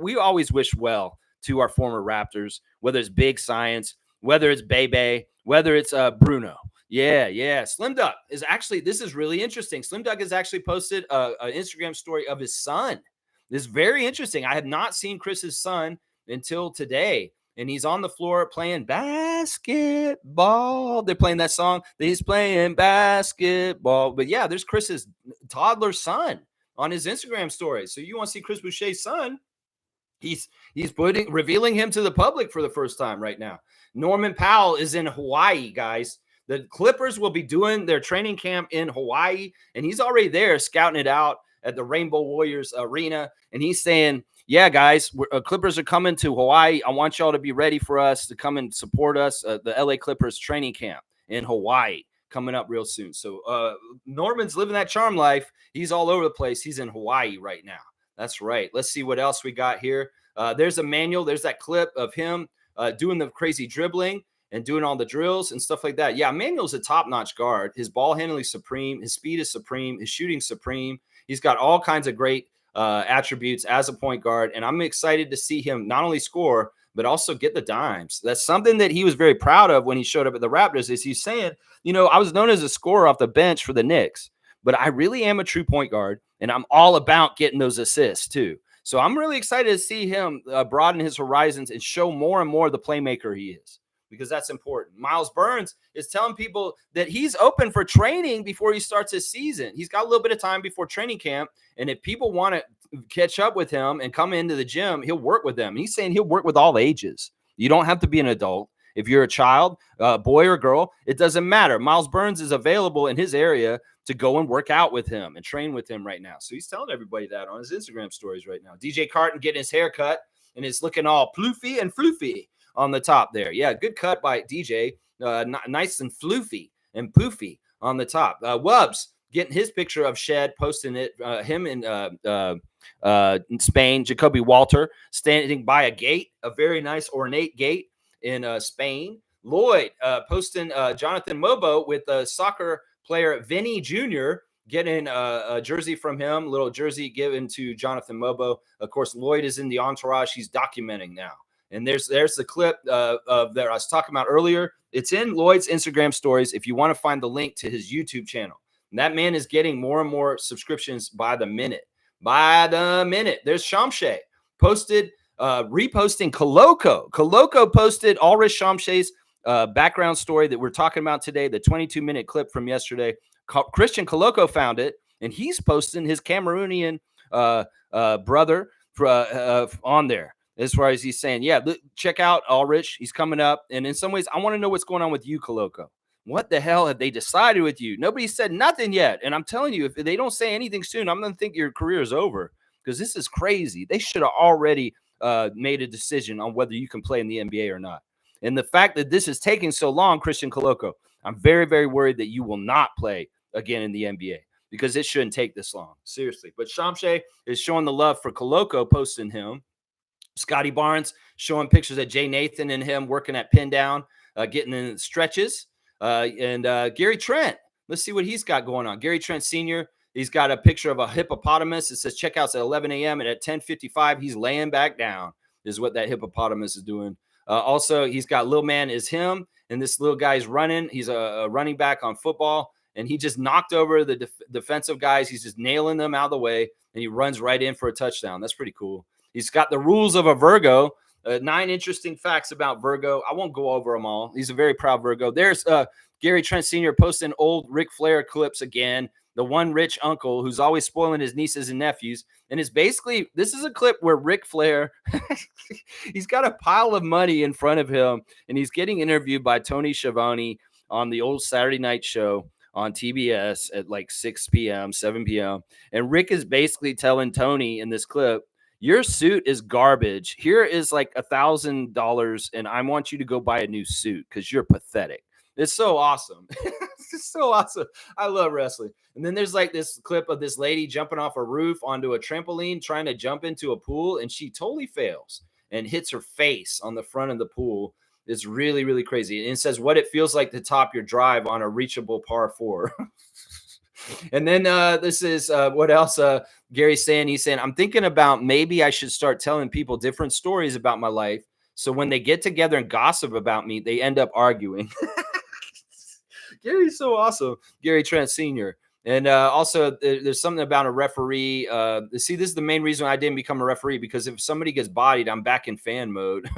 we always wish well to our former Raptors, whether it's Big Science, whether it's Bebe, whether it's Bruno. Yeah. Slim Duck is actually, this is really interesting. Slim Duck has actually posted an Instagram story of his son. This is very interesting. I have not seen Chris's son until today. And he's on the floor playing basketball. They're playing that song. He's playing basketball. But yeah, there's Chris's toddler son on his Instagram story. So you want to see Chris Boucher's son? He's revealing him to the public for the first time right now. Norman Powell is in Hawaii, guys. The Clippers will be doing their training camp in Hawaii, and he's already there scouting it out at the Rainbow Warriors Arena. And he's saying, yeah, guys, Clippers are coming to Hawaii. I want y'all to be ready for us to come and support us. The LA Clippers training camp in Hawaii coming up real soon. So Norman's living that charm life. He's all over the place. He's in Hawaii right now. That's right. Let's see what else we got here. There's Emmanuel. There's that clip of him doing the crazy dribbling and doing all the drills and stuff like that. Yeah, Emmanuel's a top-notch guard. His ball handling is supreme. His speed is supreme. His shooting supreme. He's got all kinds of great attributes as a point guard, and I'm excited to see him not only score, but also get the dimes. That's something that he was very proud of when he showed up at the Raptors, is he's saying, I was known as a scorer off the bench for the Knicks, but I really am a true point guard, and I'm all about getting those assists too. So I'm really excited to see him broaden his horizons and show more and more the playmaker he is, because that's important. Miles Burns is telling people that he's open for training before he starts his season. He's got a little bit of time before training camp, and if people want to catch up with him and come into the gym, he'll work with them. And he's saying he'll work with all ages. You don't have to be an adult. If you're a child, boy or girl, it doesn't matter. Miles Burns is available in his area to go and work out with him and train with him right now. So he's telling everybody that on his Instagram stories right now. DJ Carton getting his hair cut, and it's looking all ploofy and floofy on the top there. Yeah, good cut by DJ. Nice and floofy and poofy on the top. Wubbs getting his picture of Shed, posting it. Him in Spain. Jacoby Walter standing by a gate, a very nice ornate gate in Spain. Lloyd posting Jonathan Mobo with soccer player Vinny Jr., getting a jersey from him, little jersey given to Jonathan Mobo. Of course, Lloyd is in the entourage. He's documenting now. And there's the clip of that I was talking about earlier. It's in Lloyd's Instagram stories if you want to find the link to his YouTube channel. And that man is getting more and more subscriptions by the minute. There's Shamshad posted, reposting Koloko. Koloko posted Ulrich Shamshad's background story that we're talking about today, the 22-minute clip from yesterday. Christian Koloko found it, and he's posting his Cameroonian brother on there. As far as he's saying, yeah, check out Ulrich. He's coming up. And in some ways, I want to know what's going on with you, Koloko. What the hell have they decided with you? Nobody said nothing yet. And I'm telling you, if they don't say anything soon, I'm going to think your career is over, because this is crazy. They should have already made a decision on whether you can play in the NBA or not. And the fact that this is taking so long, Christian Koloko, I'm very, very worried that you will not play again in the NBA, because it shouldn't take this long. Seriously. But Shamshad is showing the love for Koloko, posting him. Scotty Barnes showing pictures of Jay Nathan and him working at pin down, getting in stretches. And Gary Trent, let's see what he's got going on. Gary Trent Sr., he's got a picture of a hippopotamus. It says checkouts at 11 a.m. and at 10:55, he's laying back down, is what that hippopotamus is doing. Also, he's got Lil Man is him, and this little guy's running. He's a running back on football, and he just knocked over the defensive guys. He's just nailing them out of the way, and he runs right in for a touchdown. That's pretty cool. He's got the rules of a Virgo. 9 interesting facts about Virgo. I won't go over them all. He's a very proud Virgo. There's Gary Trent Sr. posting old Ric Flair clips again. the one rich uncle who's always spoiling his nieces and nephews. And it's basically, this is a clip where Ric Flair, he's got a pile of money in front of him, and he's getting interviewed by Tony Schiavone on the old Saturday night show on TBS at like 6 p.m., 7 p.m. And Rick is basically telling Tony in this clip, your suit is garbage. Here is like $1,000, and I want you to go buy a new suit because you're pathetic. It's so awesome. It's so awesome. I love wrestling. And then there's like this clip of this lady jumping off a roof onto a trampoline, trying to jump into a pool, and she totally fails and hits her face on the front of the pool. It's really, really crazy. And it says what it feels like to top your drive on a reachable par 4. And then this is what else Gary's saying. He's saying, I'm thinking about maybe I should start telling people different stories about my life. So when they get together and gossip about me, they end up arguing. Gary's so awesome. Gary Trent Sr. And also there's something about a referee. See, this is the main reason I didn't become a referee, because if somebody gets bodied, I'm back in fan mode.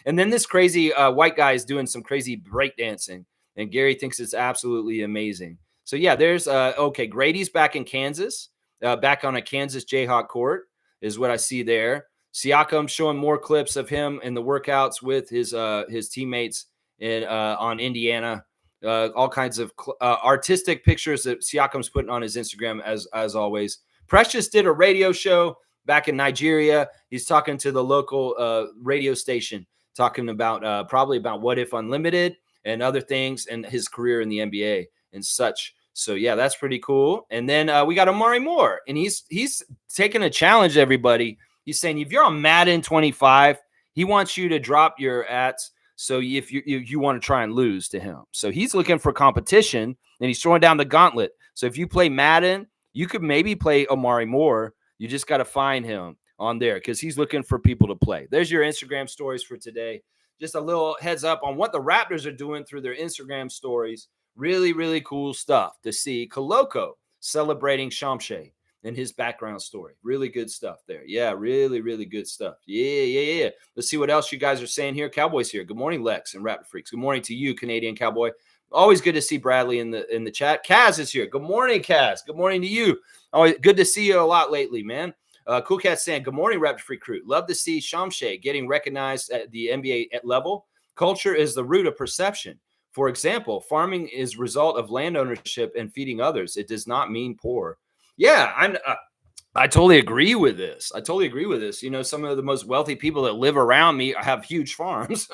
And then this crazy white guy is doing some crazy breakdancing, and Gary thinks it's absolutely amazing. So yeah, there's okay. Grady's back in Kansas, back on a Kansas Jayhawk court is what I see there. Siakam showing more clips of him in the workouts with his teammates in on Indiana. All kinds of artistic pictures that Siakam's putting on his Instagram as always. Precious did a radio show back in Nigeria. He's talking to the local radio station, talking about probably about What If Unlimited and other things and his career in the NBA and such. So yeah, that's pretty cool. And then we got Amari Moore, and he's taking a challenge, everybody. He's saying if you're on Madden 25, he wants you to drop your ats. So if you want to try and lose to him. So he's looking for competition, and he's throwing down the gauntlet. So if you play Madden, you could maybe play Amari Moore. You just got to find him on there because he's looking for people to play. There's your Instagram stories for today. Just a little heads up on what the Raptors are doing through their Instagram stories. Really, really cool stuff to see. Koloko celebrating Shamshad and his background story. Really good stuff there. Yeah, really, really good stuff. Yeah. Let's see what else you guys are saying here. Cowboys here. Good morning, Lex and Raptor Freaks. Good morning to you, Canadian Cowboy. Always good to see Bradley in the chat. Kaz is here. Good morning, Kaz. Good morning to you. Always good to see you a lot lately, man. Cool Cat saying, good morning, Raptor Freak crew. Love to see Shamshad getting recognized at the NBA level. Culture is the root of perception. For example, farming is result of land ownership and feeding others. It does not mean poor. Yeah, I totally agree with this. You know, some of the most wealthy people that live around me have huge farms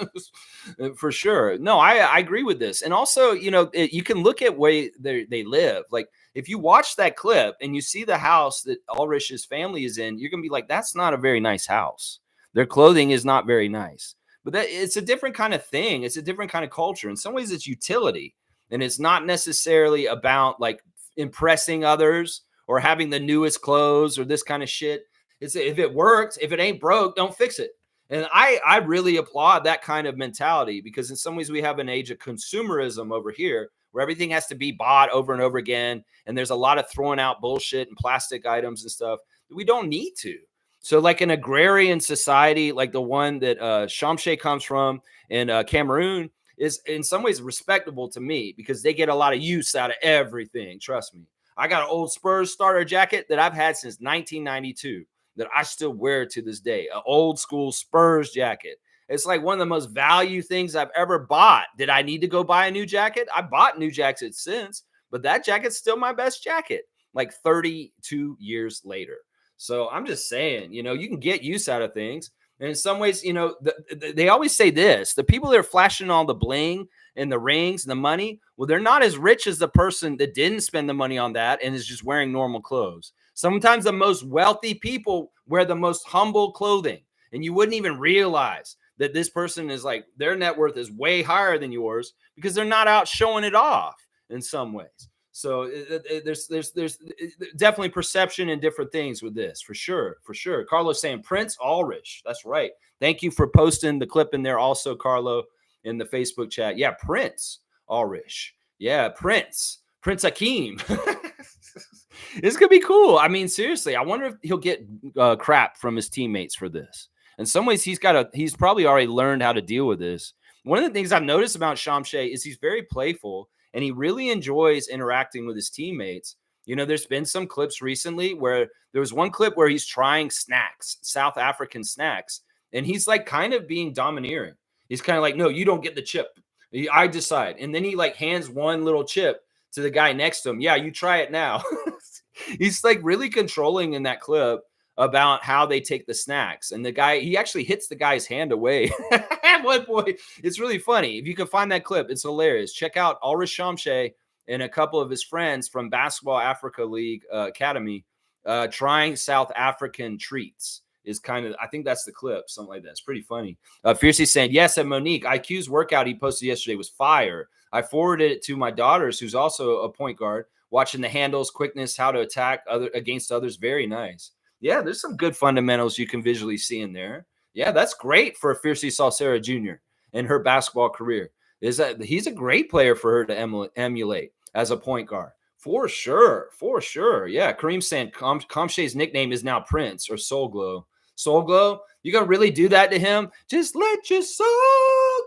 for sure. No, I agree with this. And also, you know, you can look at where they live. Like if you watch that clip and you see the house that Ulrich's family is in, you're going to be like, that's not a very nice house. Their clothing is not very nice. But it's a different kind of thing. It's a different kind of culture. In some ways, it's utility. And it's not necessarily about like impressing others or having the newest clothes or this kind of shit. It's if it works, if it ain't broke, don't fix it. And I really applaud that kind of mentality because in some ways we have an age of consumerism over here where everything has to be bought over and over again. And there's a lot of throwing out bullshit and plastic items and stuff that we don't need to. So like an agrarian society, like the one that Shamshad comes from in Cameroon is in some ways respectable to me because they get a lot of use out of everything. Trust me. I got an old Spurs starter jacket that I've had since 1992 that I still wear to this day, an old school Spurs jacket. It's like one of the most value things I've ever bought. Did I need to go buy a new jacket? I bought new jackets since, but that jacket's still my best jacket, like 32 years later. So I'm just saying, you know, you can get use out of things. And in some ways, you know, they always say this, the people that are flashing all the bling and the rings and the money, well, they're not as rich as the person that didn't spend the money on that and is just wearing normal clothes. Sometimes the most wealthy people wear the most humble clothing, and you wouldn't even realize that this person is like, their net worth is way higher than yours because they're not out showing it off in some ways. So there's definitely perception and different things with this, for sure. Carlos saying Prince Ulrich. That's right. Thank you for posting the clip in there also, Carlo, in the Facebook chat. Yeah, Prince Ulrich. Yeah, Prince Hakeem. It's going to be cool. I mean, seriously, I wonder if he'll get crap from his teammates for this. In some ways, he's probably already learned how to deal with this. One of the things I've noticed about Shamshad is he's very playful. and he really enjoys interacting with his teammates. There's been some clips recently where there was one clip where he's trying snacks, South African snacks, and he's like kind of being domineering. He's kind of like, no, you don't get the chip. I decide. And then he like hands one little chip to the guy next to him. Yeah, you try it now. He's like really controlling in that clip about how they take the snacks. And the guy, he actually hits the guy's hand away at one point. It's really funny. If you can find that clip, it's hilarious. Check out Ulrich Shamshad and a couple of his friends from Basketball Africa League Academy trying South African treats. Is kind of, I think that's the clip, something like that. It's pretty funny. Fiercely saying, yes, and Monique, IQ's workout he posted yesterday was fire. I forwarded it to my daughters, who's also a point guard, watching the handles, quickness, how to attack against others. Very nice. Yeah, there's some good fundamentals you can visually see in there. Yeah, that's great for Fiercely Salsera Jr. and her basketball career. Is that he's a great player for her to emulate as a point guard. For sure. Yeah, Kareem saying Kamshe's nickname is now Prince or Soul Glow. Soul Glow, you gonna really do that to him? Just let your soul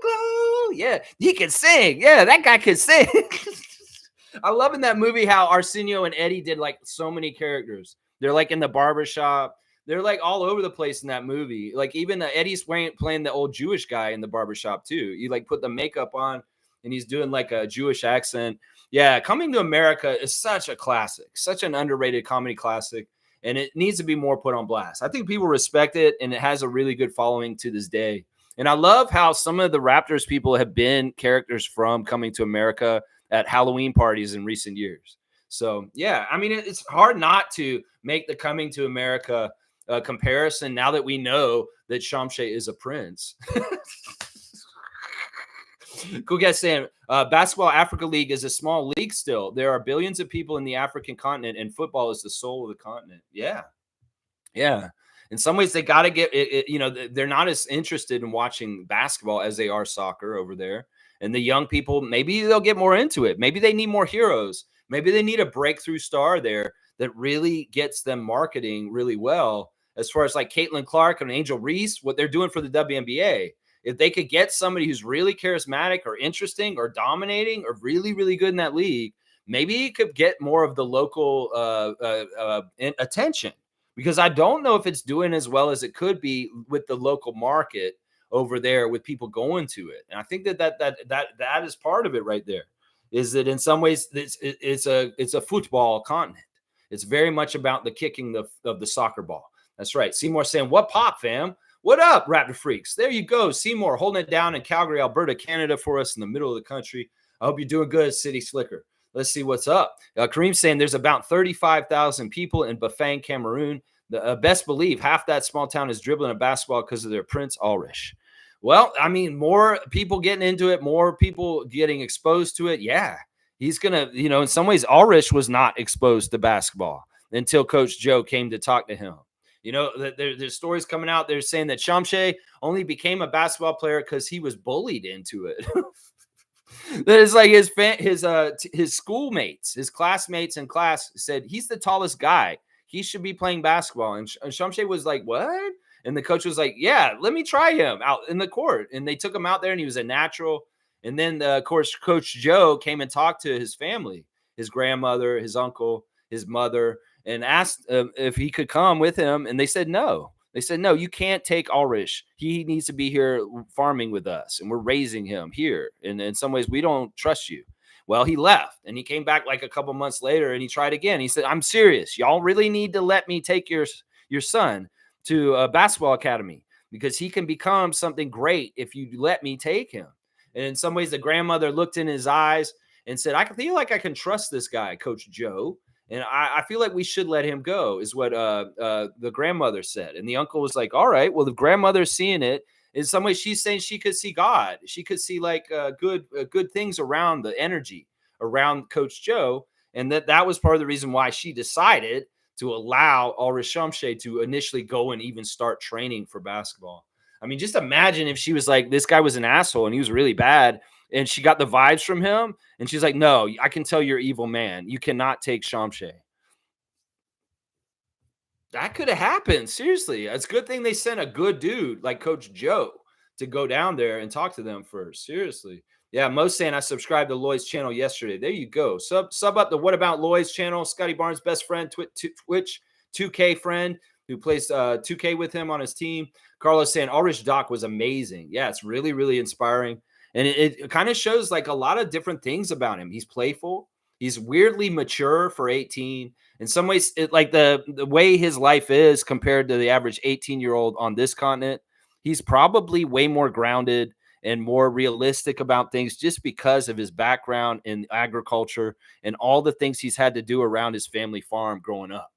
glow. Yeah, he can sing. Yeah, that guy can sing. I love in that movie how Arsenio and Eddie did like so many characters. They're like in the barbershop. They're like all over the place in that movie. Like even Eddie's playing the old Jewish guy in the barbershop too. You like put the makeup on and he's doing like a Jewish accent. Yeah, Coming to America is such a classic, such an underrated comedy classic. And it needs to be more put on blast. I think people respect it, and it has a really good following to this day. And I love how some of the Raptors people have been characters from Coming to America at Halloween parties in recent years. So, yeah, I mean, it's hard not to make the Coming to America comparison now that we know that Shamshad is a prince. Cool guys saying Basketball Africa League is a small league still. There are billions of people in the African continent, and football is the soul of the continent. Yeah. In some ways, they got to get it. They're not as interested in watching basketball as they are soccer over there. And the young people, maybe they'll get more into it. Maybe they need more heroes. Maybe they need a breakthrough star there that really gets them marketing really well. As far as like Caitlin Clark and Angel Reese, what they're doing for the WNBA. If they could get somebody who's really charismatic or interesting or dominating or really, really good in that league, maybe it could get more of the local attention, because I don't know if it's doing as well as it could be with the local market over there with people going to it. And I think that is part of it right there, is that in some ways it's a football continent. It's very much about the kicking of the soccer ball. That's right. Seymour saying, what pop, fam? What up, Raptor Freaks? There you go. Seymour holding it down in Calgary, Alberta, Canada for us in the middle of the country. I hope you're doing good, City Slicker. Let's see what's up. Kareem saying there's about 35,000 people in Bafang, Cameroon. The best believe half that small town is dribbling a basketball because of their Prince Ulrich. Well, I mean, more people getting into it, more people getting exposed to it. Yeah, he's going to, in some ways, Ulrich was not exposed to basketball until Coach Joe came to talk to him. There's stories coming out. They're saying that Shamshad only became a basketball player because he was bullied into it. That is like his schoolmates, his classmates in class said he's the tallest guy. He should be playing basketball. And Shamshad was like, what? And the coach was like, yeah, let me try him out in the court. And they took him out there and he was a natural. And then, of course, Coach Joe came and talked to his family, his grandmother, his uncle, his mother, and asked if he could come with him. And they said, no. They said, no, you can't take Ulrich. He needs to be here farming with us, and we're raising him here. And in some ways, we don't trust you. Well, he left, and he came back like a couple months later, and he tried again. He said, I'm serious. Y'all really need to let me take your son to a basketball academy, because he can become something great if you let me take him. And in some ways, the grandmother looked in his eyes and said, I feel like I can trust this guy, Coach Joe. And I feel like we should let him go, is what the grandmother said. And the uncle was like, all right, well, the grandmother's seeing it. In some ways, she's saying she could see God. She could see like good things around the energy around Coach Joe. And that was part of the reason why she decided to allow Ulrich Shamshad to initially go and even start training for basketball. I mean, just imagine if she was like, this guy was an asshole and he was really bad, and she got the vibes from him, and she's like, no, I can tell you're an evil man. You cannot take Shamshad. That could have happened. Seriously. It's a good thing they sent a good dude like Coach Joe to go down there and talk to them first. Seriously. Yeah, Mo's saying I subscribed to Lloyd's channel yesterday. There you go. Sub up the What About Lloyd's channel. Scotty Barnes' best friend, Twitch 2K friend who plays 2K with him on his team. Carlos saying Ulrich Doc was amazing. Yeah, it's really, really inspiring. And it kind of shows like a lot of different things about him. He's playful. He's weirdly mature for 18. In some ways, like the way his life is compared to the average 18-year-old on this continent, he's probably way more grounded and more realistic about things just because of his background in agriculture and all the things he's had to do around his family farm growing up.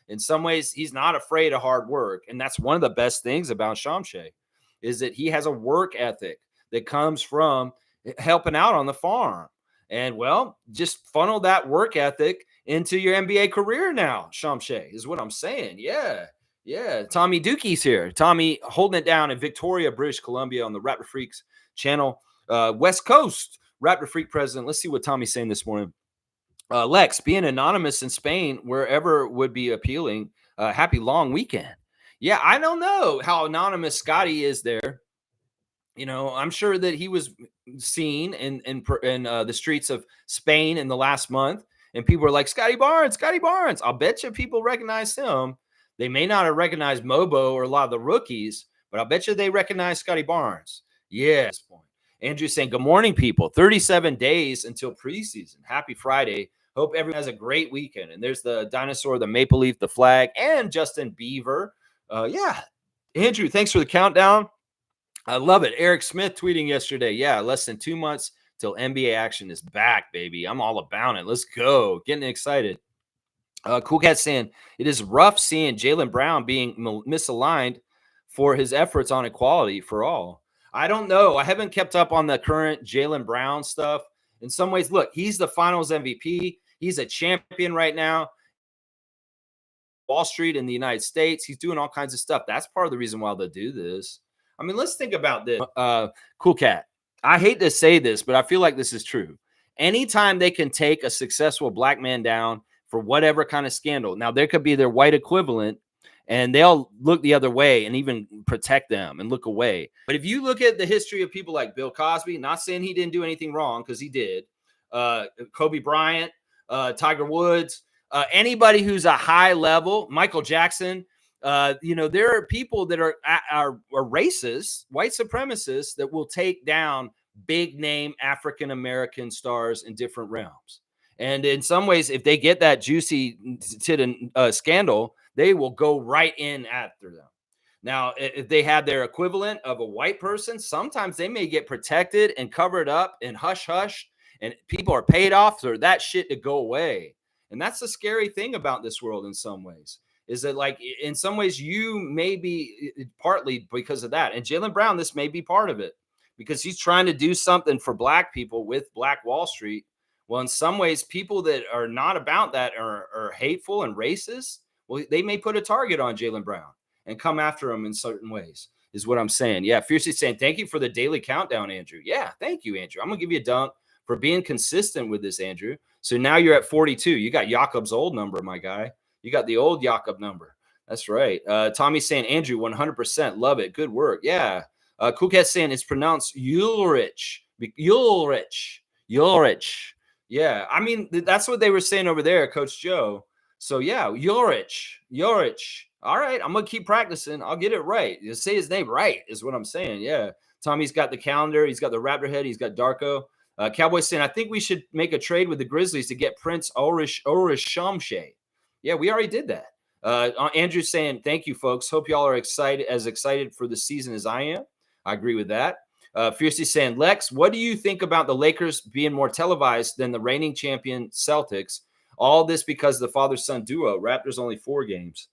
In some ways, he's not afraid of hard work. And that's one of the best things about Shamshad is that he has a work ethic that comes from helping out on the farm. And, well, just funnel that work ethic into your NBA career now, Shamshad, is what I'm saying. Yeah. Yeah, Tommy Dookie's here. Tommy holding it down in Victoria, British Columbia on the Raptor Freaks channel. West Coast Raptor Freak president. Let's see what Tommy's saying this morning. Lex, being anonymous in Spain, wherever would be appealing. Happy long weekend. Yeah, I don't know how anonymous Scotty is there. You know, I'm sure that he was seen in the streets of Spain in the last month, and people were like, Scotty Barnes, Scotty Barnes. I'll bet you people recognize him. They may not have recognized Mobo or a lot of the rookies, but I'll bet you they recognize Scotty Barnes. Yeah, at this point. Andrew saying, good morning, people. 37 days until preseason. Happy Friday. Hope everyone has a great weekend. And there's the dinosaur, the maple leaf, the flag, and Justin Beaver. Yeah. Andrew, thanks for the countdown. I love it. Eric Smith tweeting yesterday. Yeah, less than 2 months till NBA action is back, baby. I'm all about it. Let's go. Getting excited. Cool Cat saying it is rough seeing Jaylen Brown being misaligned for his efforts on equality for all. I don't know. I haven't kept up on the current Jaylen Brown stuff. In some ways, look, he's the finals MVP. He's a champion right now. Wall Street in the United States. He's doing all kinds of stuff. That's part of the reason why they'll do this. I mean, let's think about this. Cool Cat. I hate to say this, but I feel like this is true. Anytime they can take a successful black man down for whatever kind of scandal. Now, there could be their white equivalent, and they'll look the other way and even protect them and look away. But if you look at the history of people like Bill Cosby, not saying he didn't do anything wrong because he did, Kobe Bryant, Tiger Woods, anybody who's a high level, Michael Jackson, there are people that are racist, white supremacists that will take down big name African-American stars in different realms. And in some ways, if they get that juicy scandal, they will go right in after them. Now, if they have their equivalent of a white person, sometimes they may get protected and covered up and hush, and people are paid off for that shit to go away. And that's the scary thing about this world in some ways, is that like in some ways you may be partly because of that. And Jaylen Brown, this may be part of it because he's trying to do something for black people with Black Wall Street. Well, in some ways, people that are not about that are hateful and racist. Well, they may put a target on Jaylen Brown and come after him in certain ways, is what I'm saying. Yeah, Fiercely saying, thank you for the daily countdown, Andrew. Yeah, thank you, Andrew. I'm going to give you a dunk for being consistent with this, Andrew. So now you're at 42. You got Jakob's old number, my guy. You got the old Jakob number. That's right. Tommy's saying, Andrew, 100%. Love it. Good work. Yeah. Cool Cat's saying it's pronounced Ulrich. Ulrich. Yeah, I mean, that's what they were saying over there, Coach Joe. So, yeah, Ulrich. All right, I'm going to keep practicing. I'll get it right. You say his name right is what I'm saying. Yeah, Tommy's got the calendar. He's got the Raptor head. He's got Darko. Cowboy saying, I think we should make a trade with the Grizzlies to get Prince Ulrich Shamshad. Yeah, we already did that. Andrew saying, thank you, folks. Hope y'all are excited for the season as I am. I agree with that. Fiercely saying, Lex, what do you think about the Lakers being more televised than the reigning champion Celtics? All this because of the father-son duo. Raptors only 4 games.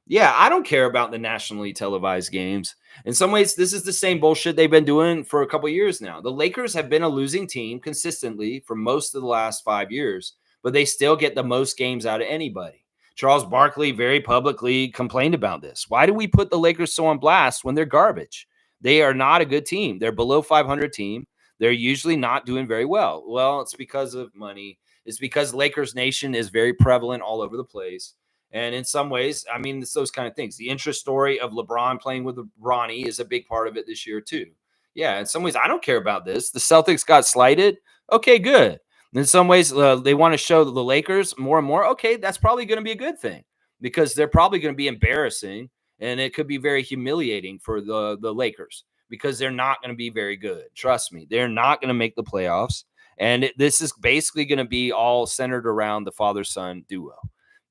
Yeah, I don't care about the nationally televised games. In some ways, this is the same bullshit they've been doing for a couple years now. The Lakers have been a losing team consistently for most of the last 5 years, but they still get the most games out of anybody. Charles Barkley very publicly complained about this. Why do we put the Lakers so on blast when they're garbage? They are not a good team. They're below 500 team. They're usually not doing very well. Well, it's because of money. It's because Lakers Nation is very prevalent all over the place. And in some ways, I mean, it's those kind of things. The interest story of LeBron playing with Ronnie is a big part of it this year, too. Yeah, in some ways, I don't care about this. The Celtics got slighted. Okay, good. In some ways, they want to show the Lakers more and more. Okay, that's probably going to be a good thing because they're probably going to be embarrassing, and it could be very humiliating for the Lakers because they're not going to be very good. Trust me, they're not going to make the playoffs, and this is basically going to be all centered around the father-son duo,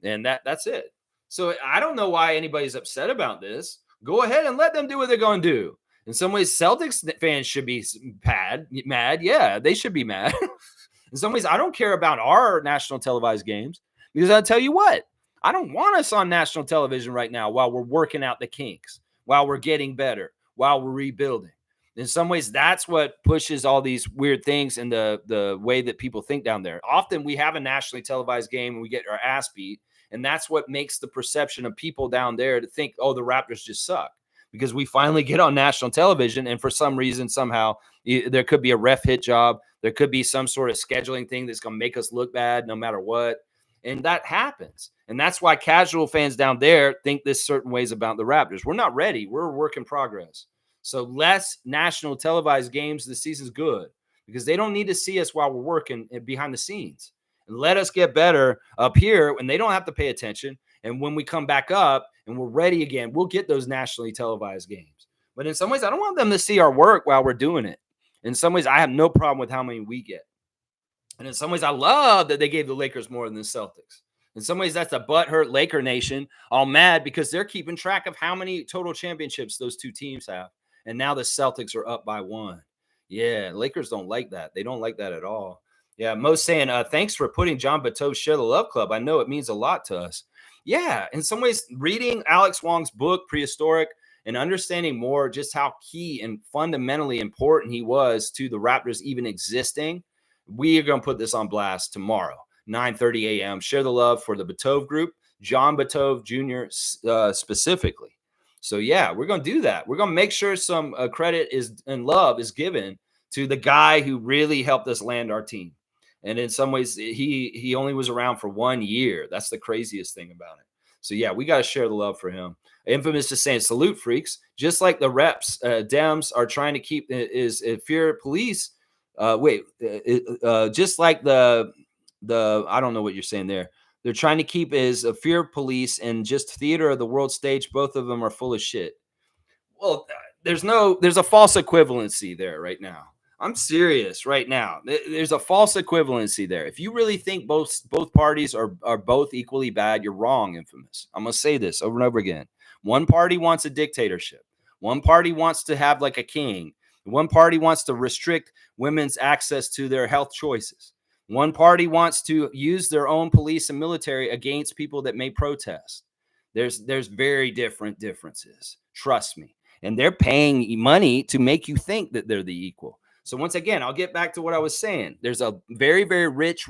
and that's it. So I don't know why anybody's upset about this. Go ahead and let them do what they're going to do. In some ways, Celtics fans should be mad. Yeah, they should be mad. In some ways, I don't care about our national televised games because I'll tell you what, I don't want us on national television right now while we're working out the kinks, while we're getting better, while we're rebuilding. In some ways, that's what pushes all these weird things in the way that people think down there. Often we have a nationally televised game and we get our ass beat. And that's what makes the perception of people down there to think, oh, the Raptors just suck. Because we finally get on national television, and for some reason, somehow, there could be a ref hit job. There could be some sort of scheduling thing that's going to make us look bad no matter what. And that happens. And that's why casual fans down there think this certain ways about the Raptors. We're not ready. We're a work in progress. So less national televised games this season's good because they don't need to see us while we're working behind the scenes. And let us get better up here and they don't have to pay attention. And when we come back up and we're ready again, we'll get those nationally televised games. But in some ways, I don't want them to see our work while we're doing it. In some ways, I have no problem with how many we get. And in some ways, I love that they gave the Lakers more than the Celtics. In some ways, that's a butthurt Laker nation all mad because they're keeping track of how many total championships those two teams have. And now the Celtics are up by 1. Yeah, Lakers don't like that. They don't like that at all. Yeah, Mo's saying, thanks for putting John Bateau's Share the Love Club. I know it means a lot to us. Yeah, in some ways, reading Alex Wong's book, Prehistoric, and understanding more just how key and fundamentally important he was to the Raptors even existing, we are going to put this on blast tomorrow, 9:30 a.m. Share the love for the Batove group, John Batove Jr. Specifically. So, yeah, we're going to do that. We're going to make sure some credit is and love is given to the guy who really helped us land our team. And in some ways, he only was around for 1 year. That's the craziest thing about it. So, yeah, we got to share the love for him. Infamous is saying, salute, freaks. Just like the reps, Dems are trying to keep is fear police. Just like the I don't know what you're saying there. They're trying to keep is a fear police and just theater of the world stage. Both of them are full of shit. Well, there's a false equivalency there right now. I'm serious right now. There's a false equivalency there. If you really think both parties are both equally bad, you're wrong, Infamous. I'm going to say this over and over again. One party wants a dictatorship. One party wants to have like a king. One party wants to restrict women's access to their health choices. One party wants to use their own police and military against people that may protest. There's very different differences. Trust me. And they're paying money to make you think that they're the equal. So once again, I'll get back to what I was saying. There's a very, very rich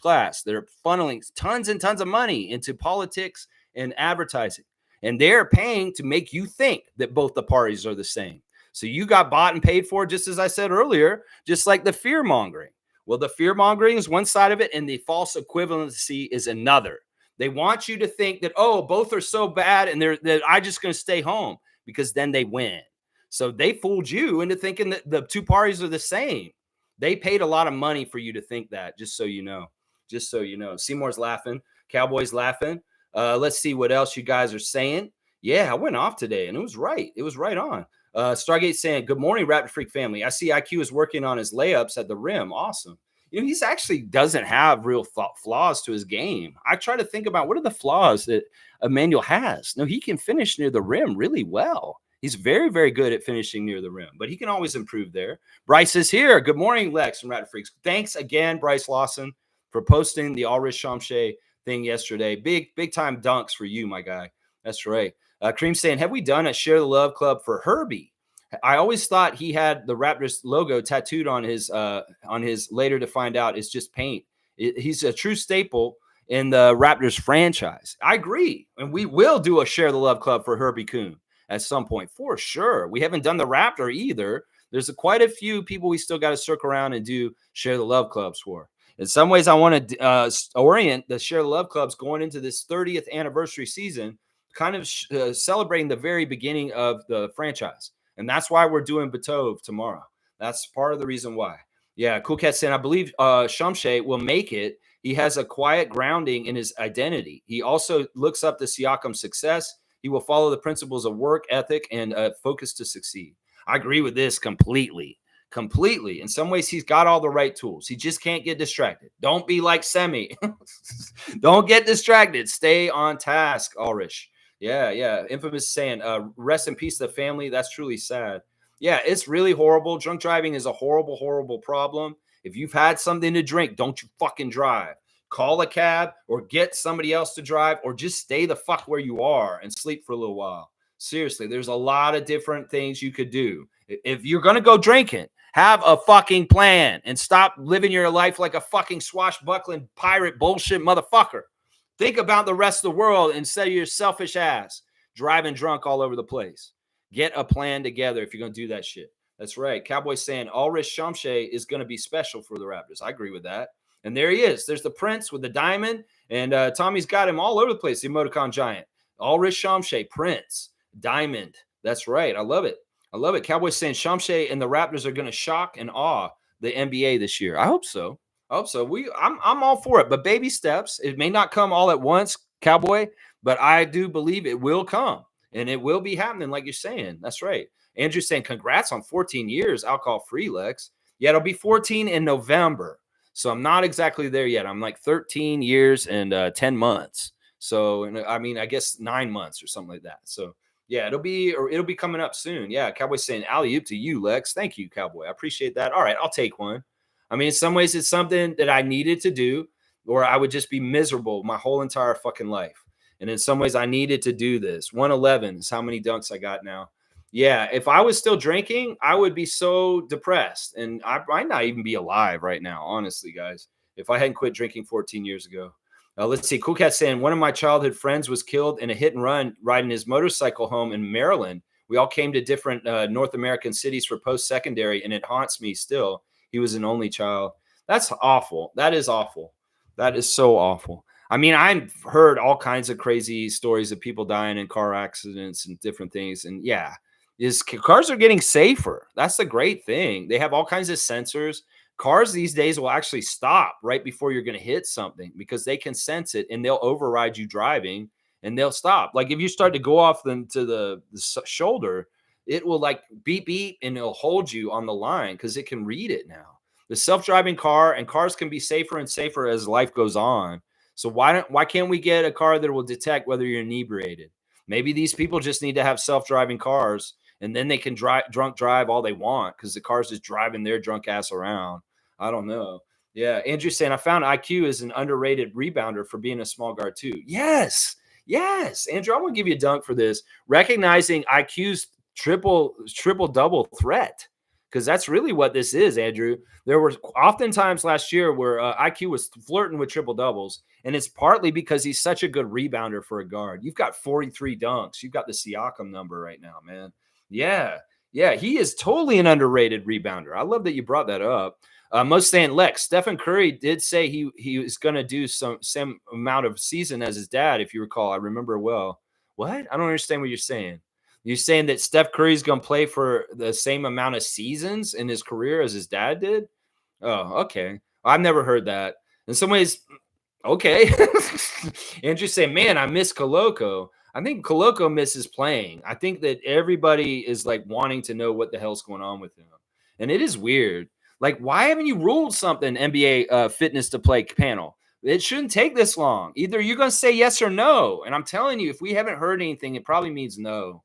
class that are funneling tons and tons of money into politics and advertising. And they're paying to make you think that both the parties are the same. So you got bought and paid for, just as I said earlier, just like the fear mongering. Well, the fear mongering is one side of it, and the false equivalency is another. They want you to think that, oh, both are so bad, and they're I'm just going to stay home because then they win. So they fooled you into thinking that the two parties are the same. They paid a lot of money for you to think that, just so you know. Just so you know. Seymour's laughing. Cowboys laughing. Let's see what else you guys are saying. Yeah, I went off today, and it was right. It was right on. Stargate saying, good morning, Raptor Freak family. I see IQ is working on his layups at the rim. Awesome. You know, he's actually doesn't have real flaws to his game. I try to think about what are the flaws that Emmanuel has. No, he can finish near the rim really well. He's very, very good at finishing near the rim, but he can always improve there. Bryce is here. Good morning, Lex and Raptor Freaks. Thanks again, Bryce Lawson, for posting the Alrish Shamshad thing yesterday. Big time dunks for you, my guy. That's right. Cream saying, have we done a Share the Love Club for Herbie? I always thought he had the Raptors logo tattooed on his later to find out it's just paint. He's a true staple in the Raptors franchise. I agree. And we will do a Share the Love Club for Herbie Kuhn at some point for sure. We haven't done the Raptor either. There's quite a few people we still got to circle around and do Share the Love Clubs for. In some ways, I want to orient the Share the Love Clubs going into this 30th anniversary season, kind of celebrating the very beginning of the franchise. And that's why we're doing Batove tomorrow. That's part of the reason why. Yeah, Cool Cat saying, I believe Shamshad will make it. He has a quiet grounding in his identity. He also looks up to Siakam's success. He will follow the principles of work ethic and focus to succeed. I agree with this completely. Completely. In some ways, he's got all the right tools. He just can't get distracted. Don't be like Semi. Don't get distracted. Stay on task, Ulrich. Yeah. Infamous saying, rest in peace to the family. That's truly sad. Yeah, it's really horrible. Drunk driving is a horrible, horrible problem. If you've had something to drink, don't you fucking drive. Call a cab or get somebody else to drive, or just stay the fuck where you are and sleep for a little while. Seriously, there's a lot of different things you could do. If you're going to go drinking, have a fucking plan and stop living your life like a fucking swashbuckling pirate bullshit motherfucker. Think about the rest of the world instead of your selfish ass driving drunk all over the place. Get a plan together if you're going to do that shit. That's right. Cowboy's saying Ulrich Shamshad is going to be special for the Raptors. I agree with that. And there he is. There's the Prince with the diamond. And Tommy's got him all over the place, the emoticon giant. Ulrich Shamshad, Prince, diamond. That's right. I love it. I love it. Cowboys saying Shamshad and the Raptors are going to shock and awe the NBA this year. I hope so. I'm all for it, but baby steps. It may not come all at once, Cowboy, but I do believe it will come, and it will be happening like you're saying. That's right. Andrew's saying congrats on 14 years alcohol-free, Lex. Yeah, it'll be 14 in November, so I'm not exactly there yet. I'm like 13 years and 10 months. So, I mean, I guess 9 months or something like that. So, yeah, it'll be coming up soon. Yeah, Cowboy's saying alley-oop to you, Lex. Thank you, Cowboy. I appreciate that. All right, I'll take one. I mean, in some ways, it's something that I needed to do, or I would just be miserable my whole entire fucking life. And in some ways, I needed to do this. 111 is how many dunks I got now. Yeah, if I was still drinking, I would be so depressed. And I might not even be alive right now, honestly, guys, if I hadn't quit drinking 14 years ago. Let's see. Cool Cat saying, one of my childhood friends was killed in a hit and run riding his motorcycle home in Maryland. We all came to different North American cities for post-secondary, and it haunts me still. He was an only child. That's awful. That is awful. That is so awful. I mean, I've heard all kinds of crazy stories of people dying in car accidents and different things. And yeah, cars are getting safer. That's the great thing. They have all kinds of sensors. Cars these days will actually stop right before you're going to hit something because they can sense it and they'll override you driving and they'll stop. Like if you start to go off to the shoulder, it will like beep, beep, and it'll hold you on the line because it can read it now. The self-driving car and cars can be safer and safer as life goes on. So why can't we get a car that will detect whether you're inebriated? Maybe these people just need to have self-driving cars and then they can drunk drive all they want because the car's just driving their drunk ass around. I don't know. Yeah, Andrew's saying, I found IQ is an underrated rebounder for being a small guard too. Yes, Andrew, I want to give you a dunk for this. Recognizing IQ's triple double threat, because that's really what this is, Andrew. There were oftentimes last year where IQ was flirting with triple doubles, and it's partly because he's such a good rebounder for a guard. You've got 43 dunks. You've got the Siakam number right now, man. Yeah, he is totally an underrated rebounder. I love that you brought that up. Most saying Lex, Stephen Curry did say he was going to do some amount of season as his dad, if you recall. I remember well. What? I don't understand what you're saying. You're saying that Steph Curry's going to play for the same amount of seasons in his career as his dad did? Oh, okay. I've never heard that. In some ways, okay. Andrew's saying, man, I miss Koloko. I think Koloko misses playing. I think that everybody is like wanting to know what the hell's going on with him. And it is weird. Like, why haven't you ruled something, NBA fitness to play panel? It shouldn't take this long. Either you're going to say yes or no. And I'm telling you, if we haven't heard anything, it probably means no.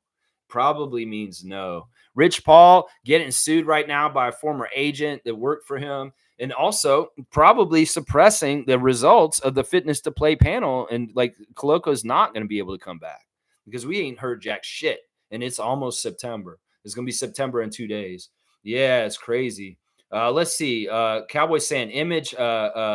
Probably means no. Rich Paul getting sued right now by a former agent that worked for him, and also probably suppressing the results of the fitness to play panel. And like Koloko's not going to be able to come back because we ain't heard jack shit. And it's almost September. It's going to be September in 2 days. Yeah, it's crazy. Let's see. Cowboy saying image Shamshad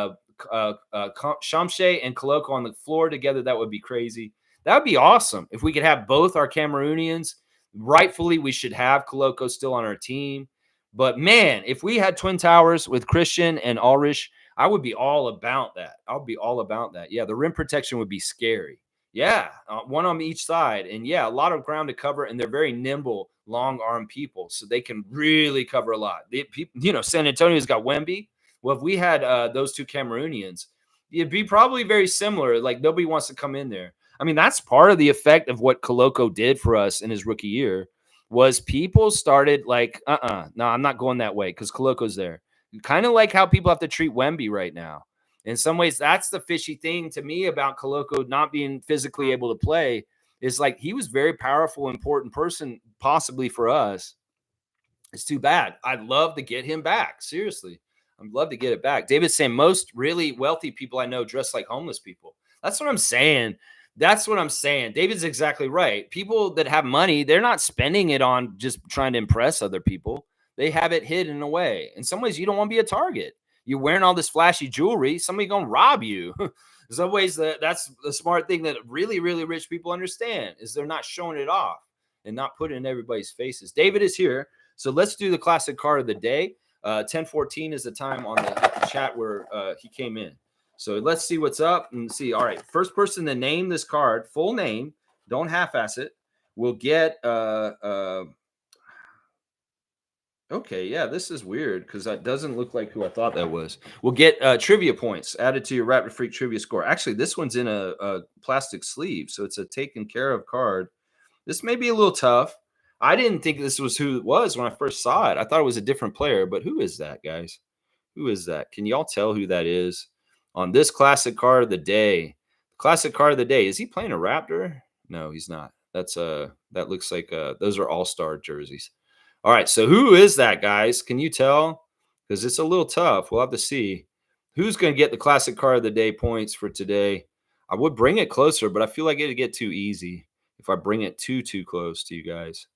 and Koloko on the floor together. That would be crazy. That would be awesome if we could have both our Cameroonians. Rightfully, we should have Koloko still on our team. But, man, if we had Twin Towers with Christian and Ulrich, I would be all about that. I would be all about that. Yeah, the rim protection would be scary. Yeah, one on each side. And yeah, a lot of ground to cover, and they're very nimble, long arm people. So they can really cover a lot. San Antonio's got Wemby. Well, if we had those two Cameroonians, it'd be probably very similar. Like nobody wants to come in there. I mean, that's part of the effect of what Koloko did for us in his rookie year was people started like, no, I'm not going that way because Koloko's there. Kind of like how people have to treat Wemby right now. In some ways, that's the fishy thing to me about Koloko not being physically able to play is like he was very powerful, important person possibly for us. It's too bad. I'd love to get him back. Seriously. I'd love to get it back. David's saying most really wealthy people I know dress like homeless people. That's what I'm saying. That's what I'm saying. David's exactly right. People that have money, they're not spending it on just trying to impress other people. They have it hidden away. In some ways, you don't want to be a target. You're wearing all this flashy jewelry. Somebody gonna rob you. In some ways, that's the smart thing that really, really rich people understand is they're not showing it off and not putting it in everybody's faces. David is here. So let's do the classic card of the day. 10:14 is the time on the chat where he came in. So let's see what's up and see. All right, first person to name this card, full name, don't half-ass it, will get okay, yeah, this is weird because that doesn't look like who I thought that was. We'll get trivia points added to your Raptor Freak trivia score. Actually, this one's in a plastic sleeve, so it's a taken care of card. This may be a little tough. I didn't think this was who it was when I first saw it. I thought it was a different player, but who is that, guys? Who is that? Can y'all tell who that is? On this classic card of the day. Classic card of the day. Is he playing a Raptor? No, he's not. That's that looks like those are all-star jerseys. All right, so who is that, guys? Can you tell? Because it's a little tough. We'll have to see. Who's going to get the classic card of the day points for today? I would bring it closer, but I feel like it'd get too easy if I bring it too close to you guys.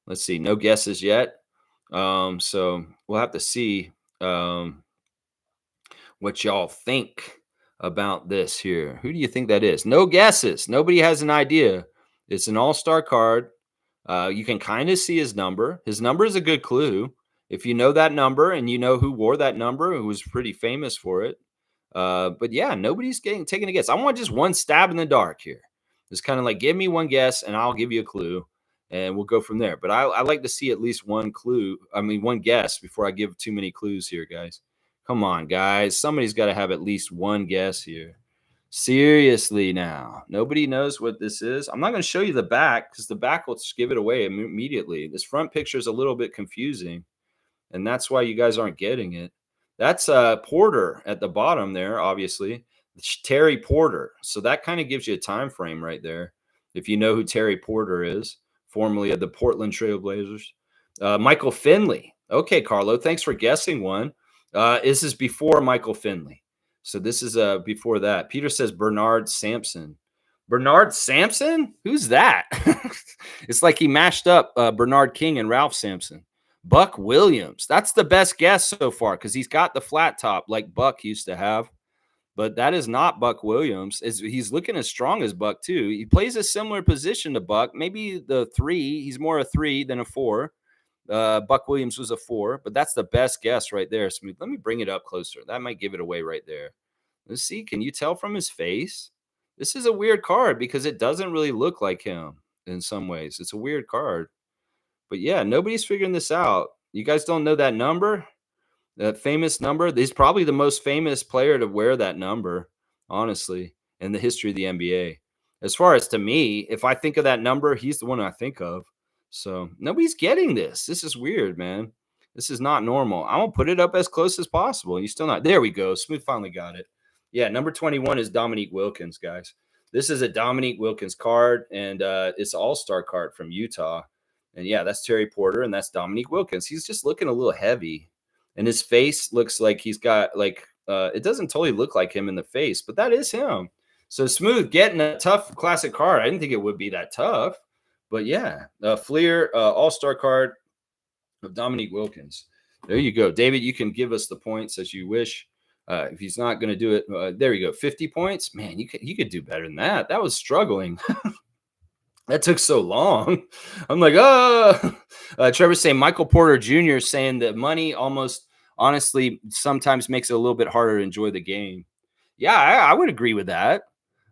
Let's see. No guesses yet. So we'll have to see what y'all think about this here. Who do you think that is? No guesses. Nobody has an idea. It's an all-star card. You can kind of see his number. His number is a good clue. If you know that number and you know who wore that number, who was pretty famous for it. But yeah, nobody's taking a guess. I want just one stab in the dark here. It's kind of like, give me one guess and I'll give you a clue and we'll go from there. But I like to see at least one clue. I mean, one guess before I give too many clues here, guys. Come on, guys. Somebody's got to have at least one guess here. Seriously now. Nobody knows what this is. I'm not going to show you the back because the back will just give it away immediately. This front picture is a little bit confusing, and that's why you guys aren't getting it. That's Porter at the bottom there, obviously. It's Terry Porter. So that kind of gives you a time frame right there. If you know who Terry Porter is, formerly of the Portland Trail Blazers. Michael Finley. Okay, Carlo, thanks for guessing one. This is before Michael Finley. So this is before that. Peter says Bernard Sampson. Bernard Sampson? Who's that? It's like he mashed up Bernard King and Ralph Sampson. Buck Williams. That's the best guess so far because he's got the flat top like Buck used to have. But that is not Buck Williams. He's looking as strong as Buck, too. He plays a similar position to Buck. Maybe the 3. He's more a 3 than a 4. Buck Williams was a 4, but that's the best guess right there. Smooth. Let me bring it up closer. That might give it away right there. Let's see. Can you tell from his face? This is a weird card because it doesn't really look like him in some ways. It's a weird card. But yeah, nobody's figuring this out. You guys don't know that number? That famous number? He's probably the most famous player to wear that number, honestly, in the history of the NBA. As far as to me, if I think of that number, he's the one I think of. So nobody's getting this. This is weird, man. This is not normal. I'm going to put it up as close as possible. And you're still not. There we go. Smooth finally got it. Yeah, number 21 is Dominique Wilkins, guys. This is a Dominique Wilkins card, and it's an all-star card from Utah. And yeah, that's Terry Porter, and that's Dominique Wilkins. He's just looking a little heavy. And his face looks like he's got like it doesn't totally look like him in the face, but that is him. So Smooth getting a tough classic card. I didn't think it would be that tough, but yeah, Fleer all-star card of Dominique Wilkins. There you go, David. You can give us the points as you wish. If he's not going to do it, there you go. 50 points, man. You could do better than that. That was struggling. That took so long. I'm like, Trevor's saying Michael Porter Jr. is saying that money almost honestly sometimes makes it a little bit harder to enjoy the game. Yeah, I would agree with that.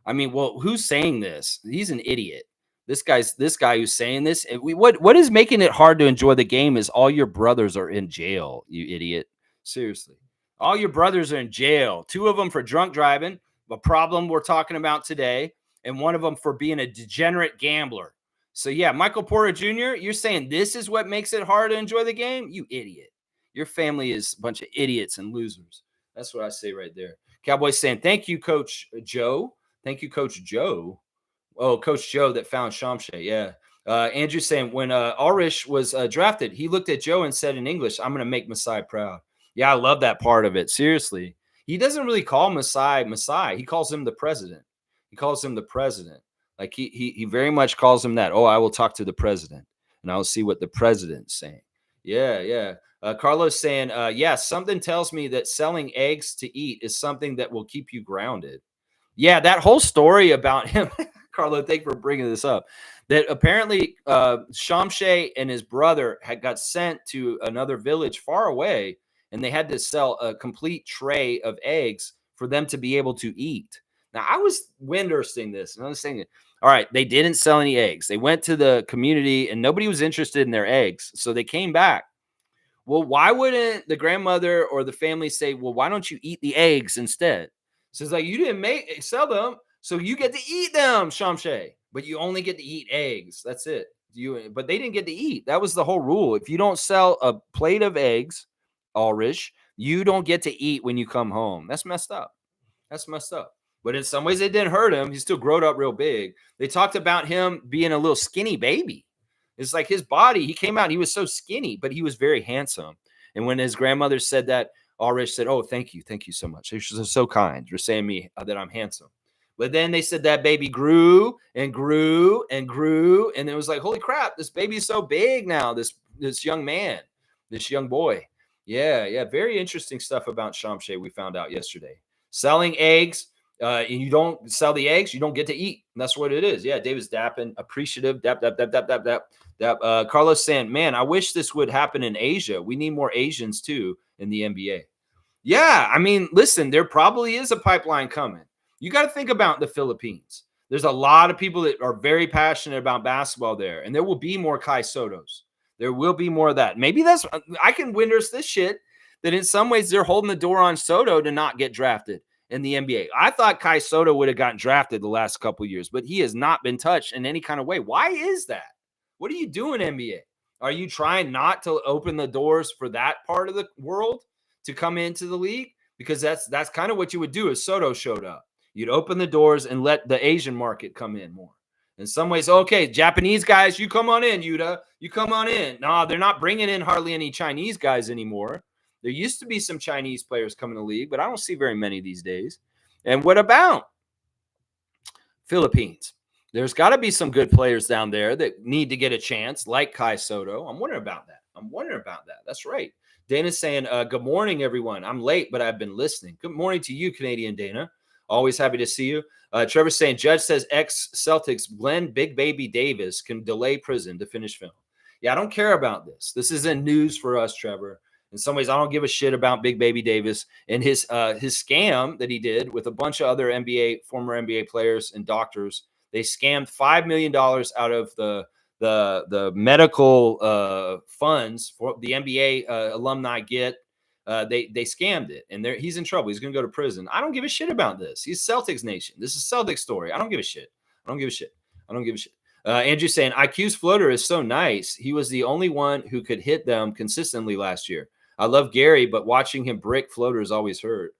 I mean, well, who's saying this? He's an idiot. This guy who's saying this. What is making it hard to enjoy the game is all your brothers are in jail, you idiot. Seriously. All your brothers are in jail. 2 of them for drunk driving, a problem we're talking about today, and one of them for being a degenerate gambler. So yeah, Michael Porter Jr., you're saying this is what makes it hard to enjoy the game? You idiot. Your family is a bunch of idiots and losers. That's what I say right there. Cowboys saying, thank you, Coach Joe. Thank you, Coach Joe. Oh, Coach Joe that found Shamshad. Yeah. Andrew saying, when Arish was drafted, he looked at Joe and said in English, I'm going to make Masai proud. Yeah, I love that part of it. Seriously. He doesn't really call Masai. He calls him the president. He calls him the president. Like he very much calls him that. Oh, I will talk to the president and I'll see what the president's saying. Yeah, yeah. Carlos saying, yeah, something tells me that selling eggs to eat is something that will keep you grounded. Yeah, that whole story about him, Carlo, thank you for bringing this up, that apparently Shamshad and his brother had got sent to another village far away, and they had to sell a complete tray of eggs for them to be able to eat. Now, I was windowing this, and I was saying, all right, they didn't sell any eggs. They went to the community, and nobody was interested in their eggs, so they came back. Well, why wouldn't the grandmother or the family say, well, why don't you eat the eggs instead? So it's like, you didn't sell them, so you get to eat them, Shamshad, but you only get to eat eggs. That's it. But they didn't get to eat. That was the whole rule. If you don't sell a plate of eggs, Ulrich, you don't get to eat when you come home. That's messed up. That's messed up. But in some ways, it didn't hurt him. He still growed up real big. They talked about him being a little skinny baby. It's like his body, he came out, he was so skinny, but he was very handsome. And when his grandmother said that, Ulrich said, oh, thank you so much. You're so kind. You're saying me that I'm handsome. But then they said that baby grew and grew and grew. And it was like, holy crap, this baby's so big now, this young man, this young boy. Yeah, yeah. Very interesting stuff about Shamshad we found out yesterday. Selling eggs. And you don't sell the eggs, you don't get to eat. And that's what it is. Yeah, David's dapping, appreciative, dap. Carlos saying, man, I wish this would happen in Asia. We need more Asians too in the NBA. Yeah, I mean, listen, there probably is a pipeline coming. You got to think about the Philippines. There's a lot of people that are very passionate about basketball there, and there will be more Kai Sotos. There will be more of that. Maybe I can witness this shit that in some ways they're holding the door on Soto to not get drafted in the NBA. I thought Kai Soto would have gotten drafted the last couple of years, but he has not been touched in any kind of way. Why is that? What are you doing, NBA? Are you trying not to open the doors for that part of the world to come into the league? Because that's kind of what you would do if Soto showed up. You'd open the doors and let the Asian market come in more. In some ways, okay, Japanese guys, you come on in, Yuta. You come on in. No, they're not bringing in hardly any Chinese guys anymore. There used to be some Chinese players coming to the league, but I don't see very many these days. And what about Philippines? There's got to be some good players down there that need to get a chance, like Kai Soto. I'm wondering about that. That's right. Dana's saying, good morning, everyone. I'm late, but I've been listening. Good morning to you, Canadian Dana. Always happy to see you. Trevor's saying, Judge says ex-Celtics Glenn Big Baby Davis can delay prison to finish film. Yeah, I don't care about this. This isn't news for us, Trevor. In some ways, I don't give a shit about Big Baby Davis and his scam that he did with a bunch of other former NBA players and doctors. They scammed $5 million out of the medical funds for the NBA alumni get. They scammed it, and he's in trouble. He's going to go to prison. I don't give a shit about this. He's Celtics Nation. This is Celtics story. I don't give a shit. Andrew saying, IQ's floater is so nice. He was the only one who could hit them consistently last year. I love Gary, but watching him brick floaters always hurt.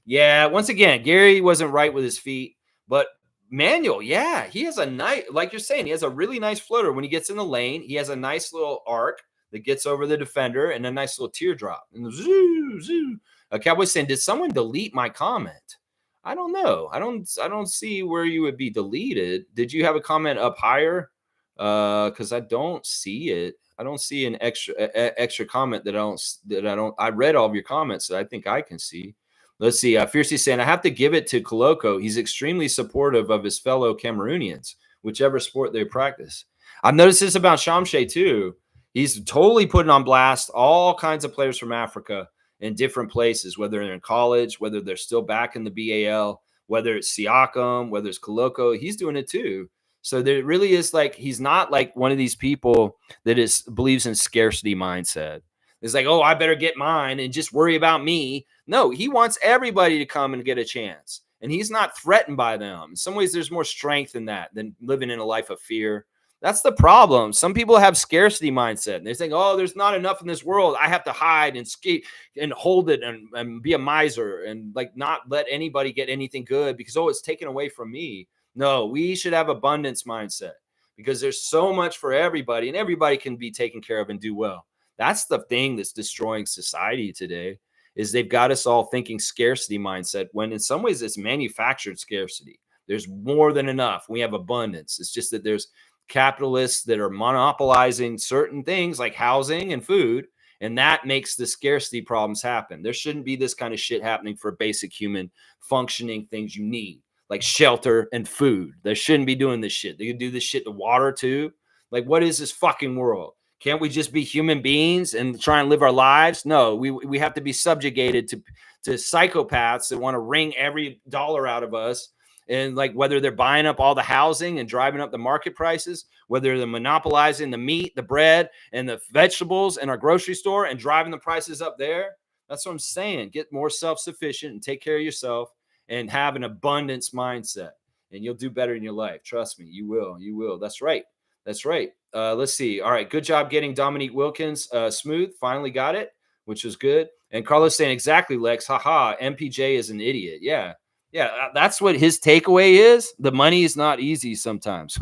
Yeah, once again, Gary wasn't right with his feet, but Manuel, yeah, he has a nice, like you're saying, he has a really nice floater. When he gets in the lane, he has a nice little arc that gets over the defender and a nice little teardrop. And zoo, zoo. Cowboy's saying, did someone delete my comment? I don't know. I don't see where you would be deleted. Did you have a comment up higher? Because I don't see it. I don't see an extra comment that I don't. I read all of your comments that I think I can see. Let's see. Fiercely saying, I have to give it to Koloko. He's extremely supportive of his fellow Cameroonians, whichever sport they practice. I've noticed this about Shamshad too. He's totally putting on blast all kinds of players from Africa in different places, whether they're in college, whether they're still back in the BAL, whether it's Siakam, whether it's Koloko, he's doing it too. So there really is like, he's not like one of these people that believes in scarcity mindset. It's like, oh, I better get mine and just worry about me. No, he wants everybody to come and get a chance. And he's not threatened by them. In some ways, there's more strength in that than living in a life of fear. That's the problem. Some people have scarcity mindset. And they think, oh, there's not enough in this world. I have to hide and skate and hold it and be a miser and like not let anybody get anything good because, oh, it's taken away from me. No, we should have abundance mindset because there's so much for everybody and everybody can be taken care of and do well. That's the thing that's destroying society today is they've got us all thinking scarcity mindset when in some ways it's manufactured scarcity. There's more than enough. We have abundance. It's just that there's capitalists that are monopolizing certain things like housing and food, and that makes the scarcity problems happen. There shouldn't be this kind of shit happening for basic human functioning things you need, like shelter and food. They shouldn't be doing this shit. They could do this shit to water too. Like, what is this fucking world? Can't we just be human beings and try and live our lives? No, we have to be subjugated to psychopaths that want to wring every dollar out of us. And like whether they're buying up all the housing and driving up the market prices, whether they're monopolizing the meat, the bread, and the vegetables in our grocery store and driving the prices up there. That's what I'm saying. Get more self-sufficient and take care of yourself and have an abundance mindset. And you'll do better in your life. Trust me, you will. You will. That's right. That's right. Let's see. All right. Good job getting Dominique Wilkins smooth. Finally got it, which was good. And Carlos saying, exactly, Lex. Haha. MPJ is an idiot. Yeah. Yeah. That's what his takeaway is. The money is not easy sometimes.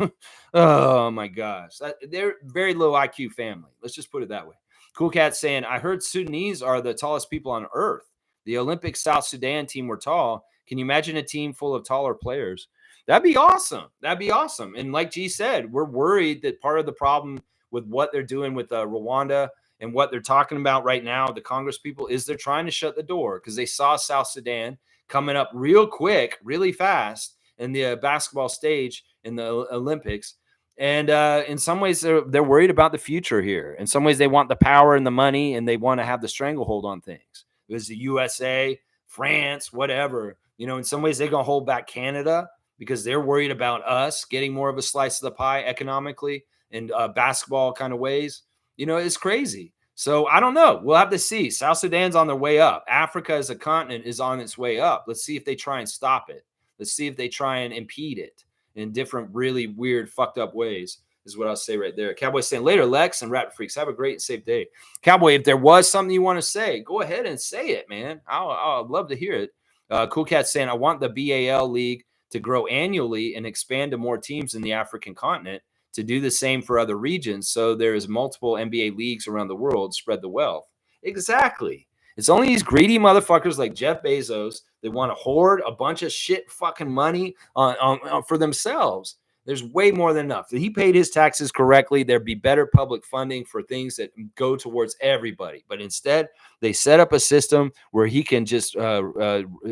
Oh, my gosh. They're very low IQ family. Let's just put it that way. Cool Cat saying, I heard Sudanese are the tallest people on earth. The Olympic South Sudan team were tall. Can you imagine a team full of taller players? That'd be awesome. That'd be awesome. And like G said, we're worried that part of the problem with what they're doing with Rwanda and what they're talking about right now, the Congress people, is they're trying to shut the door because they saw South Sudan coming up real quick, really fast in the basketball stage in the Olympics. And in some ways, they're worried about the future here. In some ways, they want the power and the money, and they want to have the stranglehold on things. It was the USA, France, whatever. You know, in some ways, they're going to hold back Canada because they're worried about us getting more of a slice of the pie economically and basketball kind of ways. You know, it's crazy. So I don't know. We'll have to see. South Sudan's on their way up. Africa as a continent is on its way up. Let's see if they try and stop it. Let's see if they try and impede it in different really weird, fucked up ways is what I'll say right there. Cowboy saying, later, Lex and Raptor Freaks, have a great and safe day. Cowboy, if there was something you want to say, go ahead and say it, man. I'll love to hear it. Cool Cat saying, I want the BAL League to grow annually and expand to more teams in the African continent to do the same for other regions. So there is multiple NBA leagues around the world, spread the wealth. Exactly. It's only these greedy motherfuckers like Jeff Bezos that want to hoard a bunch of shit fucking money on for themselves. There's way more than enough. If he paid his taxes correctly, there'd be better public funding for things that go towards everybody. But instead, they set up a system where he can just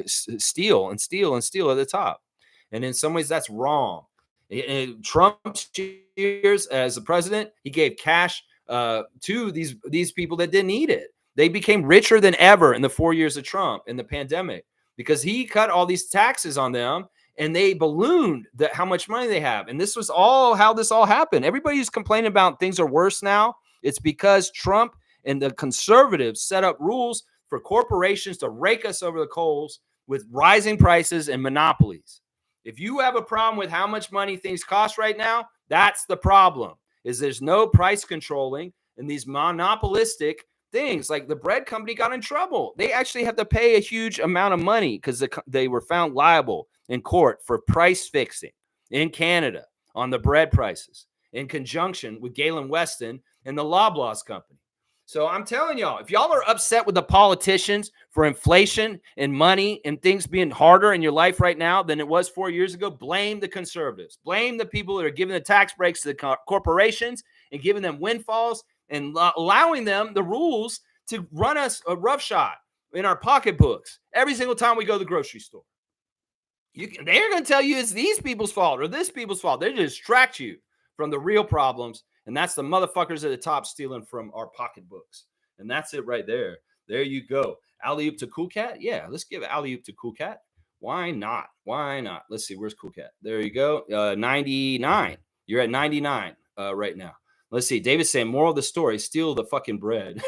steal and steal and steal at the top. And in some ways, that's wrong. In Trump's years as a president, he gave cash to these people that didn't need it. They became richer than ever in the 4 years of Trump in the pandemic because he cut all these taxes on them and they ballooned how much money they have. And this was all how this all happened. Everybody's complaining about things are worse now. It's because Trump and the conservatives set up rules for corporations to rake us over the coals with rising prices and monopolies. If you have a problem with how much money things cost right now, that's the problem, is there's no price controlling and these monopolistic things. Like the bread company got in trouble. They actually have to pay a huge amount of money because they were found liable in court for price fixing in Canada on the bread prices in conjunction with Galen Weston and the Loblaws company. So I'm telling y'all, if y'all are upset with the politicians for inflation and money and things being harder in your life right now than it was 4 years ago, blame the conservatives. Blame the people that are giving the tax breaks to the corporations and giving them windfalls and allowing them the rules to run us a roughshod in our pocketbooks every single time we go to the grocery store. They're going to tell you it's these people's fault or this people's fault. They distract you from the real problems. And that's the motherfuckers at the top stealing from our pocketbooks. And that's it right there. There you go. Alley-oop to Cool Cat? Yeah, let's give alley-oop to Cool Cat. Why not? Why not? Let's see. Where's Cool Cat? There you go. 99. You're at 99 right now. Let's see. David's saying, moral of the story, steal the fucking bread.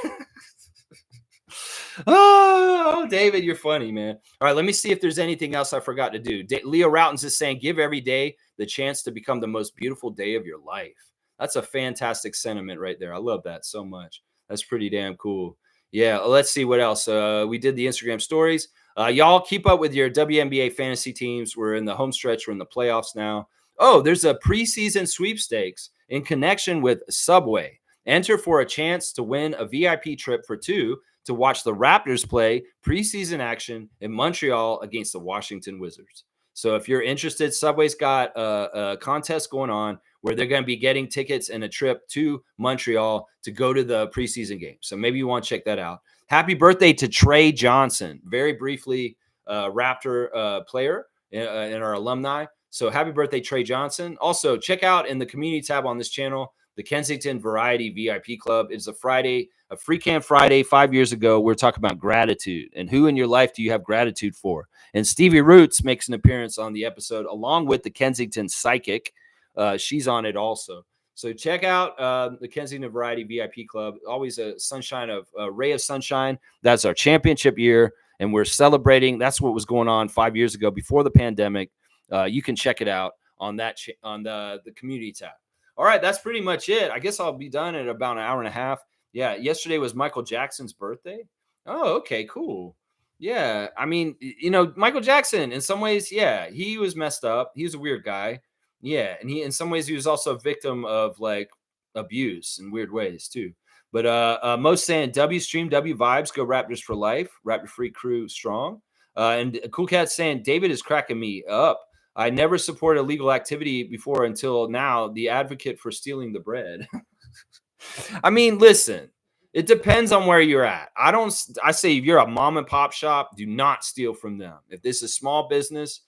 Oh, David, you're funny, man. All right, let me see if there's anything else I forgot to do. Leo Routens is saying, give every day the chance to become the most beautiful day of your life. That's a fantastic sentiment right there. I love that so much. That's pretty damn cool. Yeah, let's see what else. We did the Instagram stories. Y'all keep up with your WNBA fantasy teams. We're in the home stretch. We're in the playoffs now. Oh, there's a preseason sweepstakes in connection with Subway. Enter for a chance to win a VIP trip for two to watch the Raptors play preseason action in Montreal against the Washington Wizards. So if you're interested, Subway's got a contest going on where they're going to be getting tickets and a trip to Montreal to go to the preseason game. So maybe you want to check that out. Happy birthday to Trey Johnson. Very briefly, Raptor player in our alumni. So happy birthday, Trey Johnson. Also, check out in the community tab on this channel, the Kensington Variety VIP Club. It's a Friday, a Free Camp Friday. 5 years ago, we're talking about gratitude and who in your life do you have gratitude for? And Stevie Roots makes an appearance on the episode along with the Kensington Psychic. She's on it also. So check out the Kensington Variety VIP Club. Always a ray of sunshine. That's our championship year, and we're celebrating. That's what was going on 5 years ago before the pandemic. You can check it out on that on the community tab. All right, that's pretty much it. I guess I'll be done in about an hour and a half. Yeah, yesterday was Michael Jackson's birthday. Oh, okay, cool. Yeah, I mean, Michael Jackson, in some ways, yeah, he was messed up. He was a weird guy. Yeah, and in some ways, he was also a victim of like abuse in weird ways too. But most saying W stream, W vibes, go Raptors for life. Raptor Free Crew strong. And Cool Cat saying David is cracking me up. I never supported illegal activity before until now. The advocate for stealing the bread. I mean, listen, it depends on where you're at. I say if you're a mom and pop shop, do not steal from them. If this is small business,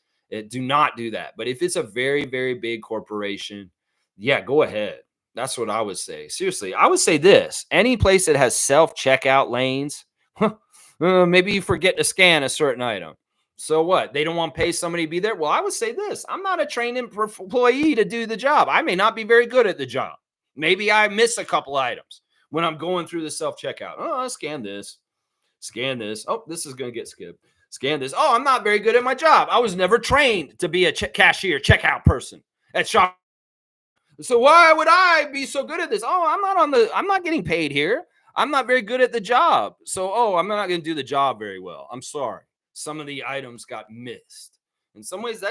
do not do that. But if it's a very, very big corporation, yeah, go ahead. That's what I would say. Seriously, I would say this. Any place that has self-checkout lanes, maybe you forget to scan a certain item. So what? They don't want to pay somebody to be there? Well, I would say this. I'm not a trained employee to do the job. I may not be very good at the job. Maybe I miss a couple items when I'm going through the self-checkout. Oh, I'll scan this. Scan this. Oh, this is going to get skipped. Scan this. Oh, I'm not very good at my job. I was never trained to be a cashier, checkout person at shop. So why would I be so good at this? Oh, I'm not getting paid here. I'm not very good at the job. So, I'm not going to do the job very well. I'm sorry. Some of the items got missed. In some ways,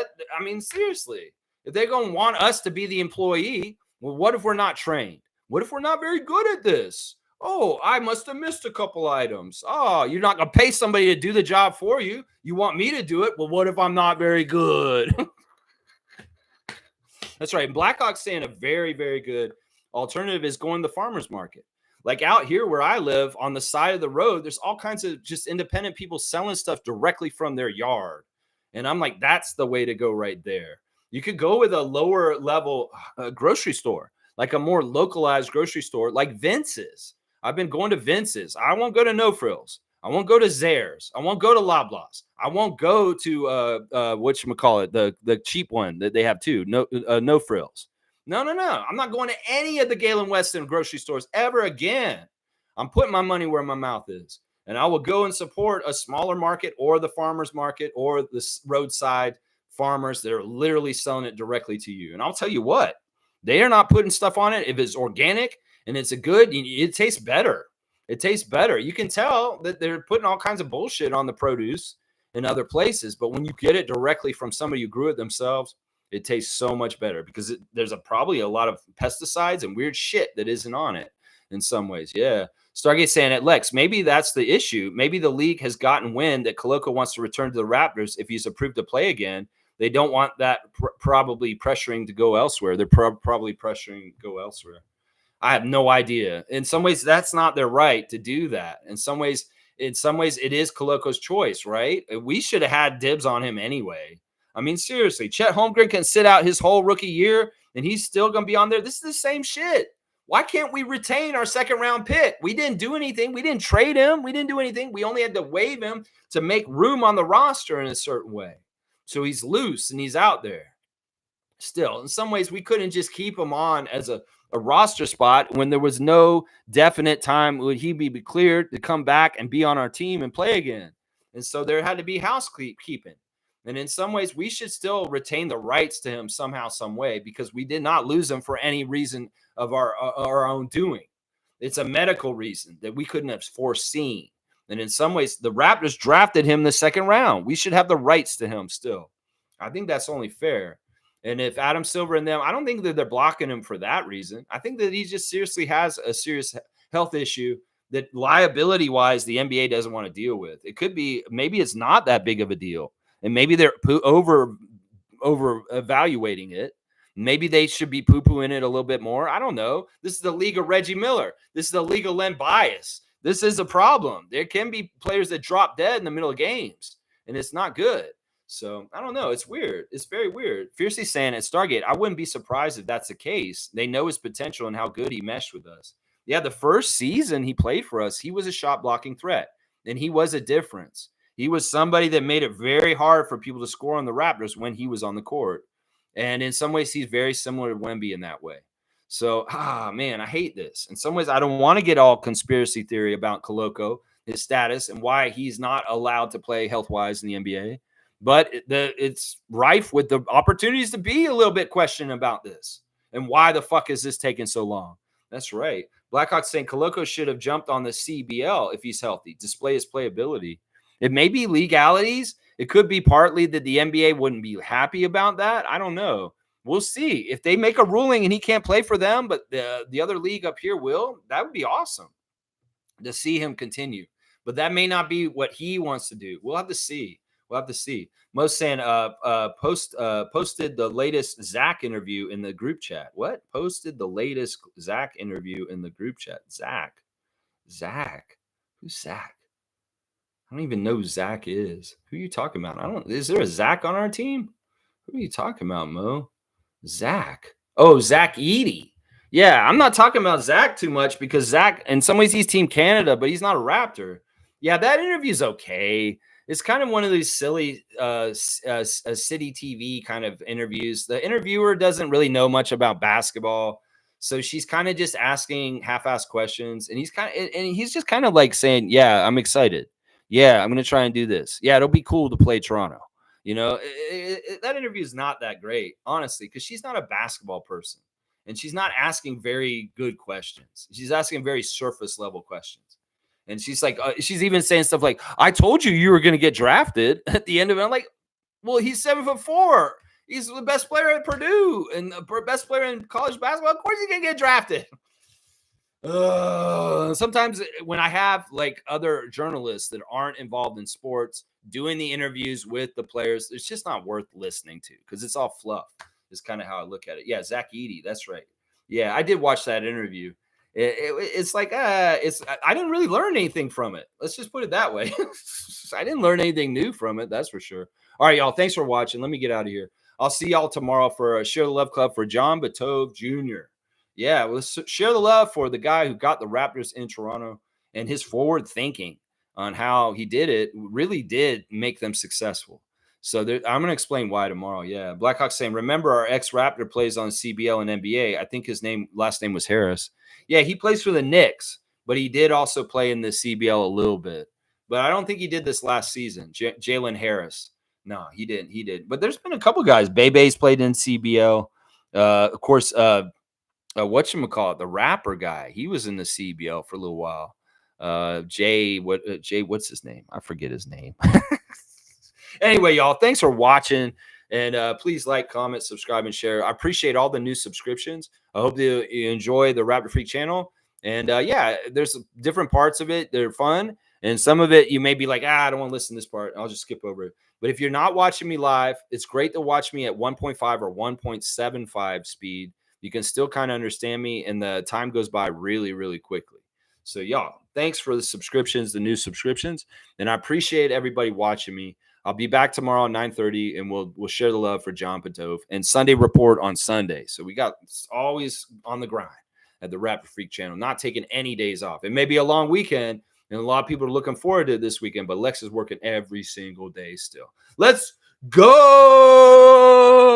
seriously, if they're going to want us to be the employee, well, what if we're not trained? What if we're not very good at this? Oh, I must have missed a couple items. Oh, you're not going to pay somebody to do the job for you. You want me to do it? Well, what if I'm not very good? That's right. Blackhawk's saying a very, very good alternative is going to the farmer's market. Like out here where I live on the side of the road, there's all kinds of just independent people selling stuff directly from their yard. And I'm like, that's the way to go right there. You could go with a lower level grocery store, like a more localized grocery store like Vince's. I've been going to Vince's. I won't go to No Frills. I won't go to Zares. I won't go to Loblaws. I won't go to whatchamacallit, the cheap one that they have too. No Frills. No. I'm not going to any of the Galen Weston grocery stores ever again. I'm putting my money where my mouth is. And I will go and support a smaller market or the farmer's market or the roadside farmers that are literally selling it directly to you. And I'll tell you what, they are not putting stuff on it. If it's organic and it's it tastes better. It tastes better. You can tell that they're putting all kinds of bullshit on the produce in other places. But when you get it directly from somebody who grew it themselves, it tastes so much better because there's probably a lot of pesticides and weird shit that isn't on it in some ways. Yeah. Stargate saying it, Lex, maybe that's the issue. Maybe the league has gotten wind that Koloko wants to return to the Raptors if he's approved to play again. They don't want that probably pressuring to go elsewhere. They're probably pressuring to go elsewhere. I have no idea. In some ways, that's not their right to do that. In some ways, it is Koloko's choice, right? We should have had dibs on him anyway. I mean, seriously, Chet Holmgren can sit out his whole rookie year and he's still going to be on there. This is the same shit. Why can't we retain our second round pick? We didn't do anything. We didn't trade him. We didn't do anything. We only had to waive him to make room on the roster in a certain way. So he's loose and he's out there. Still, in some ways, we couldn't just keep him on as a roster spot when there was no definite time would he be cleared to come back and be on our team and play again. And so there had to be housekeeping. And in some ways, we should still retain the rights to him somehow, some way, because we did not lose him for any reason of our own doing. It's a medical reason that we couldn't have foreseen. And in some ways, the Raptors drafted him the second round. We should have the rights to him still. I think that's only fair. And if Adam Silver and them, I don't think that they're blocking him for that reason. I think that he just seriously has a serious health issue that liability-wise the NBA doesn't want to deal with. It could be, maybe it's not that big of a deal, and maybe they're over evaluating it. Maybe they should be poo-pooing it a little bit more. I don't know. This is the league of Reggie Miller. This is the league of Len Bias. This is a problem. There can be players that drop dead in the middle of games, and it's not good. So I don't know. It's weird. It's very weird. Fiercely saying at Stargate, I wouldn't be surprised if that's the case. They know his potential and how good he meshed with us. Yeah, the first season he played for us, he was a shot blocking threat, and he was a difference. He was somebody that made it very hard for people to score on the Raptors when he was on the court. And in some ways, he's very similar to Wemby in that way. So, man, I hate this. In some ways, I don't want to get all conspiracy theory about Koloko, his status, and why he's not allowed to play health-wise in the NBA. But it's rife with the opportunities to be a little bit questioned about this. And why the fuck is this taking so long? That's right. Blackhawks saying Koloko should have jumped on the CBL if he's healthy, display his playability. It may be legalities. It could be partly that the NBA wouldn't be happy about that. I don't know. We'll see. If they make a ruling and he can't play for them, but the other league up here will, that would be awesome to see him continue. But that may not be what he wants to do. We'll have to see. We'll have to see. Most saying posted the latest Zach interview in the group chat. What? Posted the latest Zach interview in the group chat. Zach. Who's Zach? I don't even know who Zach is. Who are you talking about? Is there a Zach on our team? Who are you talking about, Mo? Zach. Oh, Zach Edey. Yeah, I'm not talking about Zach too much because Zach, in some ways, he's Team Canada, but he's not a Raptor. Yeah, that interview's okay. It's kind of one of these silly city TV kind of interviews. The interviewer doesn't really know much about basketball, so she's kind of just asking half-assed questions, and he's just kind of like saying, "Yeah, I'm excited. Yeah, I'm going to try and do this. Yeah, it'll be cool to play Toronto." You know, that interview is not that great, honestly, because she's not a basketball person, and she's not asking very good questions. She's asking very surface level questions. And she's like, she's even saying stuff like, "I told you were going to get drafted." At the end of it, I'm like, well, he's 7'4". He's the best player at Purdue and the best player in college basketball. Of course he's going to get drafted. Sometimes when I have like other journalists that aren't involved in sports doing the interviews with the players, it's just not worth listening to because it's all fluff. Is kind of how I look at it. Yeah, Zach Edey. That's right. Yeah, I did watch that interview. It's like I didn't really learn anything from it. Let's just put it that way. I didn't learn anything new from it. That's for sure. All right, y'all. Thanks for watching. Let me get out of here. I'll see y'all tomorrow for a Share the Love Club for John Batove Jr. Yeah, let's share the love for the guy who got the Raptors in Toronto and his forward thinking on how he did it really did make them successful. So I'm going to explain why tomorrow. Yeah. Blackhawks saying, remember our ex-Raptor plays on CBL and NBA. I think his last name was Harris. Yeah, he plays for the Knicks, but he did also play in the CBL a little bit. But I don't think he did this last season. Jaylen Harris. No, he didn't. He did. But there's been a couple guys. Bebe's played in CBL. Of course, whatchamacallit, the rapper guy. He was in the CBL for a little while. Jay, what's his name? I forget his name. Anyway, y'all, thanks for watching. And please like, comment, subscribe, and share. I appreciate all the new subscriptions. I hope that you enjoy the Raptor Freak channel. And yeah, there's different parts of it. They're fun. And some of it, you may be like, I don't want to listen to this part. I'll just skip over it. But if you're not watching me live, it's great to watch me at 1.5 or 1.75 speed. You can still kind of understand me. And the time goes by really, really quickly. So y'all, thanks for the subscriptions, the new subscriptions. And I appreciate everybody watching me. I'll be back tomorrow at 9:30, and we'll share the love for John Patove and Sunday Report on Sunday. So we got always on the grind at the Raptor Freak channel, not taking any days off. It may be a long weekend, and a lot of people are looking forward to this weekend, but Lex is working every single day still. Let's Go!